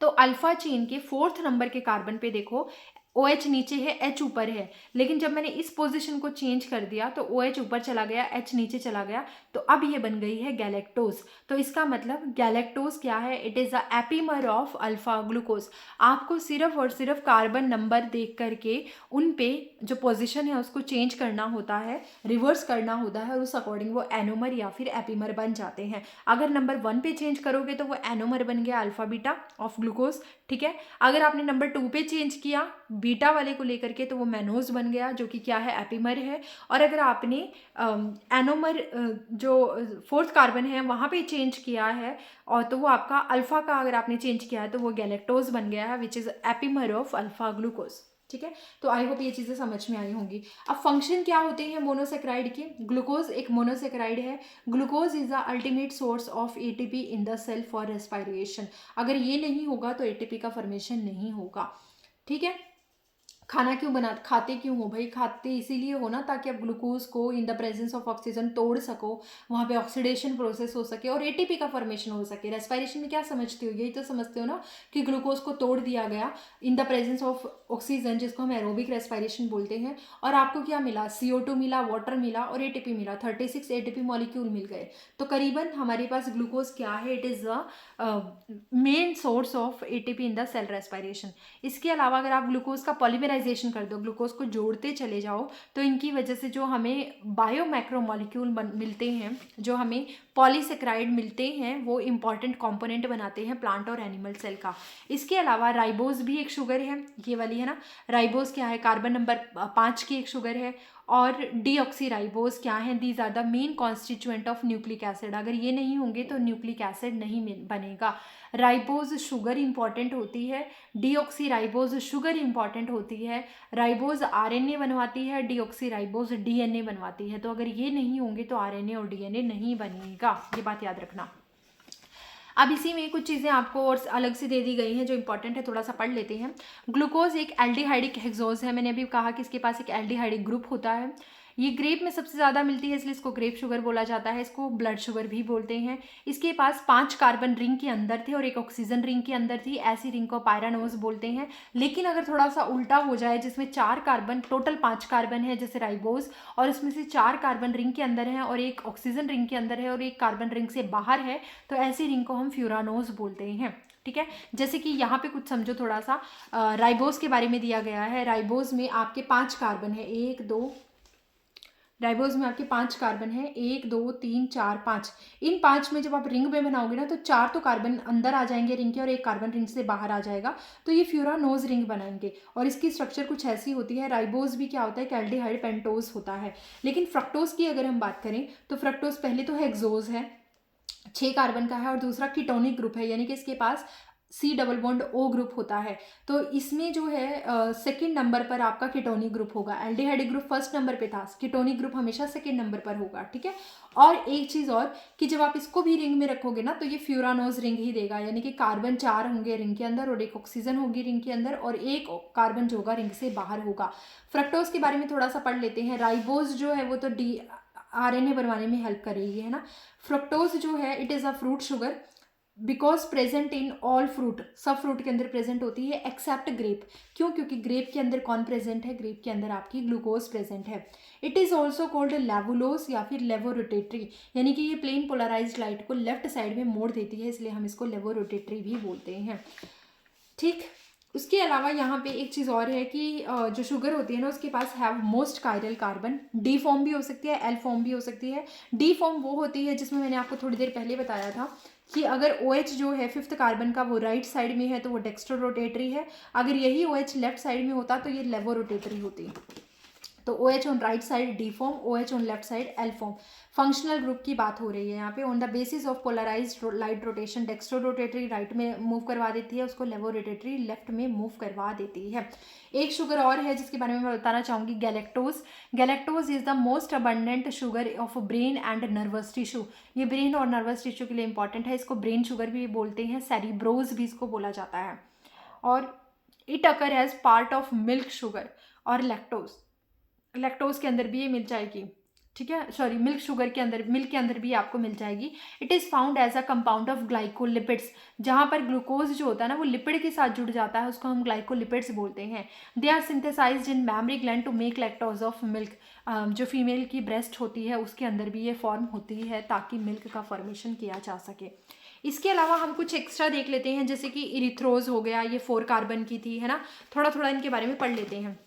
तो अल्फा चेन के 4th नंबर के कार्बन पे देखो, OH नीचे है, H ऊपर है, लेकिन जब मैंने इस पोजीशन को चेंज कर दिया तो OH ऊपर चला गया, H नीचे चला गया, तो अब ये बन गई है गैलेक्टोज। तो इसका मतलब गैलेक्टोज क्या है, it is the epimer of alpha glucose. आपको सिर्फ और सिर्फ कार्बन नंबर देख करके उन पे जो पोजीशन है उसको चेंज करना होता है, रिवर्स करना होता है, और उस अकॉर्डिंग वो एनोमर या फिर एपिमर बन जाते हैं। अगर नंबर 1 पे चेंज करोगे तो वो एनोमर बन गया, अल्फा बीटा ऑफ ग्लूकोज। ठीक है, अगर आपने नंबर 2 पे चेंज किया बीटा वाले को लेकर के तो वो मैनोज बन गया, जो कि क्या है, एपिमर है। और अगर आपने एनोमर जो फोर्थ कार्बन है वहाँ पे चेंज किया है और तो वो आपका अल्फा का अगर आपने चेंज किया है तो वो गैलेक्टोज बन गया है, which is epimer of alpha glucose. ठीक है, तो आई होप ये चीज़ें समझ में आई होंगी। अब फंक्शन क्या होते हैं मोनोसेक्राइड के? ग्लूकोज एक मोनोसेक्राइड है। Glucose is the ultimate source of ATP in the cell for respiration. अगर ये नहीं होगा तो एटीपी का फॉर्मेशन नहीं होगा। ठीक है, खाना क्यों खाते क्यों हो भाई? खाते इसीलिए हो ना ताकि आप ग्लूकोज को in the presence of oxygen तोड़ सको, वहाँ पे ऑक्सीडेशन प्रोसेस हो सके और एटीपी का फॉर्मेशन हो सके। रेस्पिरेशन में क्या समझते हो? यही तो समझते हो ना कि ग्लूकोज को तोड़ दिया गया in the presence of oxygen, जिसको हम एरोबिक रेस्पिरेशन बोलते हैं। और आपको क्या मिला? CO2 मिला, वाटर मिला और एटीपी मिला। 36 एटीपी मॉलिक्यूल मिल गए। तो करीबन हमारे पास ग्लूकोज क्या है? It is the main source of ATP in the cell respiration. इसके अलावा अगर आप ग्लूकोज का पॉलीमराइजेशन कर दो, ग्लूकोज को जोड़ते चले जाओ, तो इनकी वजह से जो हमें बायोमैक्रोमॉलिक्यूल मिलते हैं, जो हमें पॉलीसेक्राइड मिलते हैं, वो इंपॉर्टेंट कंपोनेंट बनाते हैं प्लांट और एनिमल सेल का। इसके अलावा राइबोज भी एक शुगर है, ये वाली है ना। राइबोज क्या है? कार्बन नंबर 5 की एक शुगर है। और डीऑक्सीराइबोज क्या है? These are the main constituent of nucleic acid. अगर ये नहीं होंगे तो न्यूक्लिक एसिड नहीं बनेगा। राइबोज शुगर इंपॉर्टेंट होती है, डीऑक्सीराइबोज शुगर इंपॉर्टेंट होती है। राइबोज आरएनए बनवाती है, डीऑक्सीराइबोज डीएनए बनवाती है। तो अगर ये नहीं होंगे तो आरएनए और डीएनए नहीं बनेगा, ये बात याद रखना। अब इसी में कुछ चीज़ें आपको और अलग से दे दी गई हैं जो इंपॉर्टेंट है, थोड़ा सा पढ़ लेते हैं। ग्लूकोज एक एल्डिहाइडिक हेक्सोज है। मैंने अभी कहा कि इसके पास एक एल्डिहाइडिक ग्रुप होता है। ये ग्रेप में सबसे ज़्यादा मिलती है, इसलिए इसको ग्रेप शुगर बोला जाता है। इसको ब्लड शुगर भी बोलते हैं। इसके पास 5 कार्बन रिंग के अंदर थे और एक ऑक्सीजन रिंग के अंदर थी। ऐसी रिंग को पायरानोज बोलते हैं। लेकिन अगर थोड़ा सा उल्टा हो जाए, जिसमें 4 कार्बन, टोटल 5 कार्बन है जैसे राइबोज, और इसमें से 4 कार्बन रिंग के अंदर है और एक ऑक्सीजन रिंग के अंदर है और एक कार्बन रिंग से बाहर है, तो ऐसी रिंग को हम फ्यूरानोज बोलते हैं। ठीक है, जैसे कि यहाँ पे कुछ समझो थोड़ा सा। राइबोज के बारे में दिया गया है। राइबोज में आपके 5 कार्बन है, 1 2, राइबोज में आपके 5 कार्बन है, 1 2 3 4 5। इन 5 में जब आप रिंग में बनाओगे ना तो 4 तो कार्बन अंदर आ जाएंगे रिंग के और एक कार्बन रिंग से बाहर आ जाएगा, तो ये फ्यूरानोज रिंग बनाएंगे। और इसकी स्ट्रक्चर कुछ ऐसी होती है। राइबोज भी क्या होता है? एल्डिहाइड पेंटोज होता है। लेकिन फ्रक्टोज की अगर हम बात करें तो फ्रक्टोज पहले तो हेक्सोज है, 6 कार्बन का है, और दूसरा कीटोनिक ग्रुप है, यानी कि इसके पास C double bond O group होता है। तो इसमें जो है सेकेंड नंबर पर आपका कीटोनिक ग्रुप होगा। एल्डिहाइड ग्रुप फर्स्ट नंबर पे था, कीटोनिक ग्रुप हमेशा सेकेंड नंबर पर होगा। ठीक है, और एक चीज़ और कि जब आप इसको भी रिंग में रखोगे ना तो ये फ्यूरानोज रिंग ही देगा, यानी कि कार्बन 4 होंगे रिंग के अंदर और एक ऑक्सीजन होगी रिंग के अंदर और एक कार्बन जो होगा रिंग से बाहर होगा। फ्रक्टोज के बारे में थोड़ा सा पढ़ लेते हैं। राइबोज जो है वो तो RNA बनवाने में हेल्प करेगी, है ना। फ्रक्टोज जो है it is a fruit sugar because present in all fruit, सब फ्रूट के अंदर प्रेजेंट होती है एक्सेप्ट ग्रेप। क्यों? क्योंकि ग्रेप के अंदर कौन प्रेजेंट है? ग्रेप के अंदर आपकी ग्लूकोज प्रेजेंट है। इट इज़ ऑल्सो कॉल्ड लेवुलोज या फिर लेवोरोटेटरी, यानी कि ये प्लेन पोलराइज्ड लाइट को लेफ्ट साइड में मोड़ देती है, इसलिए हम इसको लेवोरोटेटरी भी बोलते हैं। ठीक, उसके अलावा यहाँ पे एक चीज़ और है कि जो शुगर होती है ना उसके पास have most chiral carbon. D form भी हो सकती है, एल फॉर्म भी हो सकती है। डी फॉर्म वो होती है जिसमें मैंने आपको थोड़ी देर पहले बताया था कि अगर OH जो है 5th कार्बन का वो राइट साइड में है तो वो डेक्स्ट्रो रोटेटरी है। अगर यही OH लेफ्ट साइड में होता तो ये लेवो रोटेटरी होती। तो OH on right side D form, OH on left side L form. Functional group की बात हो रही है यहाँ पे। On the basis of polarized light rotation dextro rotatory right में मूव करवा देती है, उसको लेवो रोटेटरी लेफ्ट में मूव करवा देती है। एक शुगर और है जिसके बारे में मैं बताना चाहूँगी, galactose. Galactose is the most abundant sugar of brain and nervous tissue. ये ब्रेन और नर्वस टिश्यू के लिए इंपॉर्टेंट है। इसको ब्रेन शुगर भी बोलते हैं, सेरिब्रोज भी इसको बोला जाता है। और it occur as part of milk sugar और लैक्टोज। लैक्टोज के अंदर भी ये मिल जाएगी। ठीक है, सॉरी, मिल्क शुगर के अंदर, मिल्क के अंदर भी आपको मिल जाएगी। It is found as a compound of glycolipids. जहाँ पर ग्लूकोज जो होता है ना वो लिपिड के साथ जुड़ जाता है, उसको हम ग्लाइकोलिपिड्स बोलते हैं। They are synthesized in mammary gland to make lactose of milk. जो फीमेल की ब्रेस्ट होती है उसके अंदर भी ये फॉर्म होती है ताकि मिल्क का फॉर्मेशन किया जा सके। इसके अलावा हम कुछ एक्स्ट्रा देख लेते हैं, जैसे कि इरिथ्रोज हो गया, ये 4 कार्बन की थी, है ना। थोड़ा थोड़ा इनके बारे में पढ़ लेते हैं।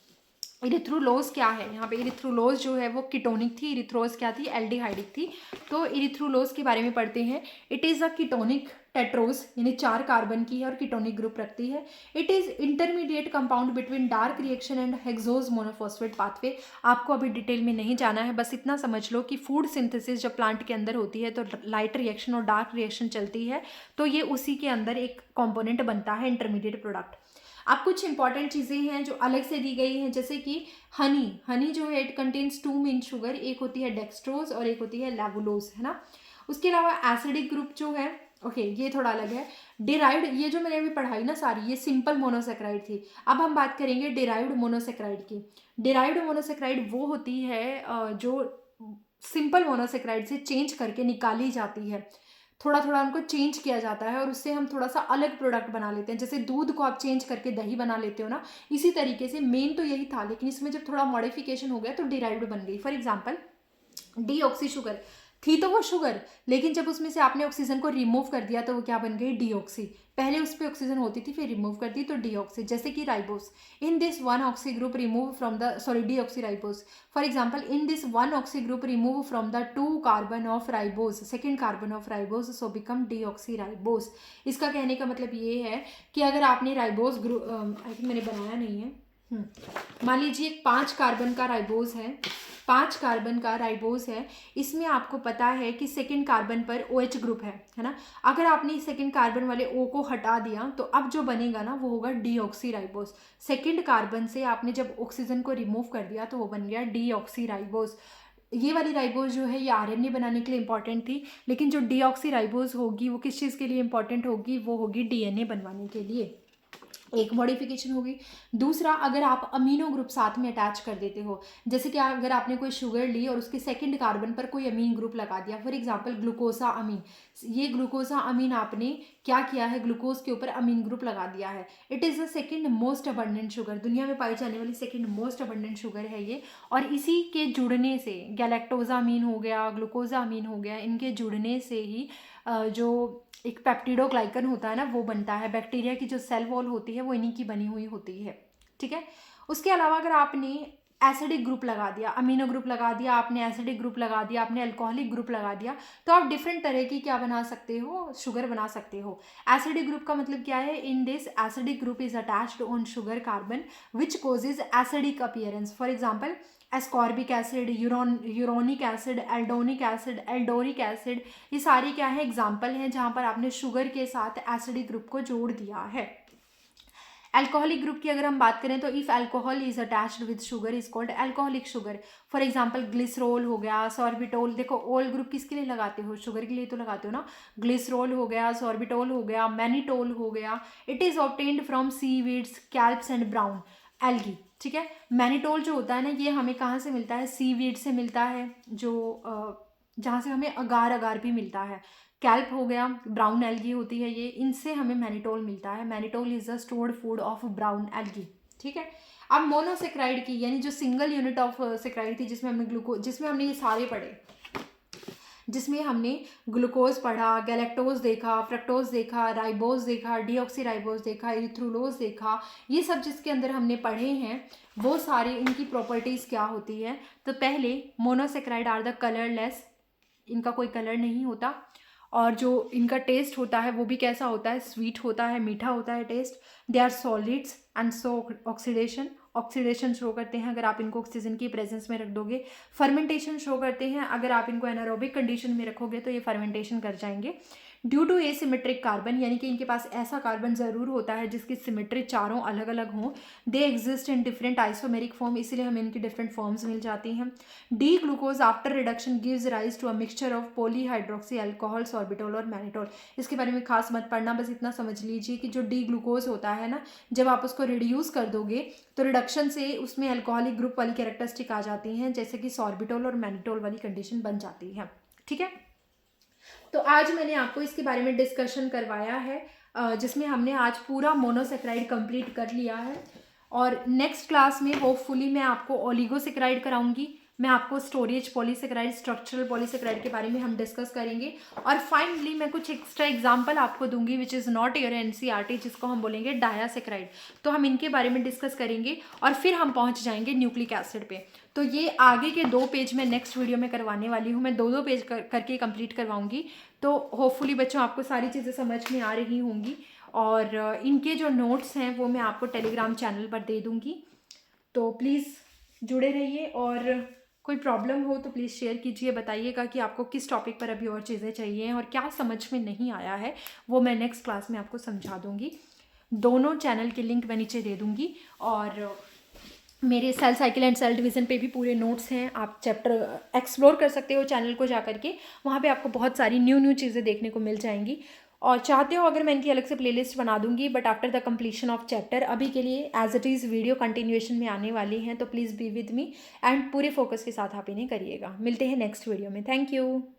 इरिथ्रोलोज क्या है, यहाँ पे इरिथ्रोलोज जो है वो कीटोनिक थी, इरिथ्रोज क्या थी, एल्डिहाइडिक थी। तो इरिथ्रोलोज के बारे में पढ़ते हैं। It is a ketonic tetrose, यानी 4 कार्बन की है और कीटोनिक ग्रुप रखती है। It is intermediate compound between dark reaction and hexose monophosphate pathway. आपको अभी डिटेल में नहीं जाना है, बस इतना समझ लो कि फूड सिंथेसिस जब प्लांट के अंदर होती है तो लाइट रिएक्शन और डार्क रिएक्शन चलती है, तो ये उसी के अंदर एक कॉम्पोनेंट बनता है, इंटरमीडिएट प्रोडक्ट। अब कुछ इंपॉर्टेंट चीज़ें हैं जो अलग से दी गई हैं, जैसे कि हनी जो है इट कंटेन्स 2 मेन शुगर, एक होती है डेक्सट्रोज और एक होती है लैवुलोज, है ना। उसके अलावा एसिडिक ग्रुप जो है, ओके ये थोड़ा अलग है। डिराइव्ड, ये जो मैंने अभी पढ़ाई ना सारी, ये सिंपल मोनोसेक्राइड थी। अब हम बात करेंगे डिराइव्ड मोनोसेक्राइड की। डिराइव्ड मोनोसेक्राइड वो होती है जो सिंपल मोनोसेक्राइड से चेंज करके निकाली जाती है, थोड़ा थोड़ा उनको चेंज किया जाता है और उससे हम थोड़ा सा अलग प्रोडक्ट बना लेते हैं। जैसे दूध को आप चेंज करके दही बना लेते हो ना, इसी तरीके से मेन तो यही था, लेकिन इसमें जब थोड़ा मॉडिफिकेशन हो गया तो डिराइव्ड बन गई। फॉर एग्जांपल डीऑक्सी शुगर थी तो वो शुगर, लेकिन जब उसमें से आपने ऑक्सीजन को रिमूव कर दिया तो वो क्या बन गई, डीऑक्सी। पहले उस पर ऑक्सीजन होती थी, फिर रिमूव कर दी तो डीऑक्सी। जैसे कि ribose, in this one oxy group remove from the, sorry deoxy ribose. For example in this one oxy group remove from the 2 carbon of ribose, second carbon of ribose, so become deoxy ribose. इसका कहने का मतलब ये है कि अगर आपने ribose group, I think मैंने बनाया नहीं है, मान लीजिए 5 कार्बन का राइबोस है, 5 कार्बन का राइबोस है, इसमें आपको पता है कि सेकेंड कार्बन पर OH ग्रुप है ना। अगर आपने सेकेंड कार्बन वाले O को हटा दिया तो अब जो बनेगा ना वो होगा डीऑक्सी राइबोस। सेकेंड कार्बन से आपने जब ऑक्सीजन को रिमूव कर दिया तो वो बन गया डीऑक्सी राइबोस। ये वाली राइबोस जो है ये RNA बनाने के लिए इंपॉर्टेंट थी, लेकिन जो डीऑक्सी राइबोस होगी वो किस चीज़ के लिए इंपॉर्टेंट होगी, वो होगी DNA बनवाने के लिए। एक मॉडिफिकेशन होगी। दूसरा, अगर आप अमीनो ग्रुप साथ में अटैच कर देते हो, जैसे कि अगर आपने कोई शुगर ली और उसके सेकंड कार्बन पर कोई अमीन ग्रुप लगा दिया, फॉर एग्जांपल ग्लूकोसा अमीन, ये ग्लूकोसा अमीन आपने क्या किया है, ग्लूकोज के ऊपर अमीन ग्रुप लगा दिया है। It is the second most abundant sugar, दुनिया में पाई जाने वाली सेकंड मोस्ट अबंडेंट शुगर है ये। और इसी के जुड़ने से गैलेक्टोजा अमीन हो गया, ग्लूकोजा अमीन हो गया, इनके जुड़ने से ही जो एक पेप्टिडोग्लाइकन होता है ना वो बनता है। बैक्टीरिया की जो सेल वॉल होती है वो इन्हीं की बनी हुई होती है, ठीक है। उसके अलावा अगर आपने एसिडिक ग्रुप लगा दिया, अमीनो ग्रुप लगा दिया, आपने एसिडिक ग्रुप लगा दिया, आपने अल्कोहलिक ग्रुप लगा दिया, तो आप डिफरेंट तरह की क्या बना सकते हो, शुगर बना सकते हो। एसिडिक ग्रुप का मतलब क्या है, in this acidic group is attached on sugar carbon which causes acidic appearance. For example ascorbic acid, uronic acid, aldonic acid, aldaric acid, ये सारी क्या है, एग्जाम्पल हैं जहाँ पर आपने शुगर के साथ एसिडिक ग्रुप को जोड़ दिया है। अल्कोहलिक ग्रुप की अगर हम बात करें तो if alcohol is attached with sugar is called alcoholic sugar. For example glycerol हो गया, सॉर्बिटोल। देखो ओल ग्रुप किसके लिए लगाते हो, शुगर के लिए तो लगाते हो ना। ग्लिसरॉल हो गया, सॉर्बिटोल हो गया, मैनिटोल हो गया। It is obtained from seaweeds, kelps and brown algae, ठीक है। मैनिटोल जो होता है ना ये हमें कहाँ से मिलता है, सीवीड से मिलता है, जो जहाँ से हमें अगार अगार भी मिलता है। कैल्प हो गया, ब्राउन एल्गी होती है ये, इनसे हमें मैनिटोल मिलता है। Mannitol is the stored food of brown algae, ठीक है। अब मोनोसेक्राइड की, यानी जो सिंगल यूनिट ऑफ सेक्राइड थी, जिसमें हमने ये सारे पढ़े, जिसमें हमने ग्लूकोज पढ़ा, गैलेक्टोज देखा, फ्रक्टोज देखा, राइबोज देखा, डीऑक्सी राइबोज देखा, इरिथ्रोलोज देखा, ये सब जिसके अंदर हमने पढ़े हैं वो सारे इनकी प्रॉपर्टीज़ क्या होती है। तो पहले मोनोसेक्राइड आर द कलरलेस, इनका कोई कलर नहीं होता, और जो इनका टेस्ट होता है वो भी कैसा होता है, स्वीट होता है, मीठा होता है taste. They are solids and so oxidation show करते हैं अगर आप इनको ऑक्सीजन की प्रेजेंस में रख दोगे। फर्मेंटेशन शो करते हैं, अगर आप इनको एनारोबिक कंडीशन में रखोगे तो ये फर्मेंटेशन कर जाएंगे। ड्यू टू एसिमेट्रिक कार्बन, यानी कि इनके पास ऐसा कार्बन ज़रूर होता है जिसकी सिमेट्री चारों अलग अलग हों। They exist in different isomeric form, इसीलिए हमें इनकी डिफरेंट फॉर्म्स मिल जाती हैं। D glucose after reduction gives rise to a mixture of polyhydroxy alcohol, sorbitol और मैनिटोल। इसके बारे में खास मत पढ़ना, बस इतना समझ लीजिए कि जो डी ग्लूकोज होता है ना, जब आप उसको रिड्यूस कर दोगे तो रिडक्शन से उसमें अल्कोहलिक ग्रुप वाली कैरेक्टरिस्टिक आ जाती हैं, जैसे कि सॉर्बिटोल और मैनिटोल वाली कंडीशन बन जाती है, ठीक है। तो आज मैंने आपको इसके बारे में डिस्कशन करवाया है, जिसमें हमने आज पूरा मोनोसेक्राइड कंप्लीट कर लिया है। और नेक्स्ट क्लास में होपफुली मैं आपको ओलिगोसेक्राइड कराऊंगी, मैं आपको स्टोरेज पॉलीसेकेराइड, स्ट्रक्चरल पॉलीसेकेराइड के बारे में हम डिस्कस करेंगे। और फाइनली मैं कुछ एक्स्ट्रा एग्जांपल आपको दूंगी विच इज़ नॉट योर एनसीईआरटी, जिसको हम बोलेंगे डायासेकेराइड। तो हम इनके बारे में डिस्कस करेंगे और फिर हम पहुंच जाएंगे न्यूक्लिक एसिड पे। तो ये आगे के 2 पेज मैं नेक्स्ट वीडियो में करवाने वाली हूँ। मैं 2 पेज करके कंप्लीट करवाऊंगी। तो होपफुली बच्चों आपको सारी चीज़ें समझ में आ रही होंगी। और इनके जो नोट्स हैं वो मैं आपको टेलीग्राम चैनल पर दे दूँगी। तो प्लीज़ जुड़े रहिए, और कोई प्रॉब्लम हो तो प्लीज़ शेयर कीजिए, बताइएगा कि आपको किस टॉपिक पर अभी और चीज़ें चाहिए हैं और क्या समझ में नहीं आया है, वो मैं नेक्स्ट क्लास में आपको समझा दूँगी। दोनों चैनल के लिंक मैं नीचे दे दूँगी। और मेरे cell cycle and cell division पे भी पूरे नोट्स हैं, आप चैप्टर एक्सप्लोर कर सकते हो चैनल को जा करके। वहाँ पे आपको बहुत सारी न्यू चीज़ें देखने को मिल जाएंगी। और चाहते हो अगर मैं इनकी अलग से प्लेलिस्ट बना दूंगी, but after the completion of chapter, अभी के लिए as it is video continuation में आने वाली हैं। तो please be with me and पूरे फोकस के साथ आप इन्हें करिएगा। मिलते हैं नेक्स्ट वीडियो में। Thank you.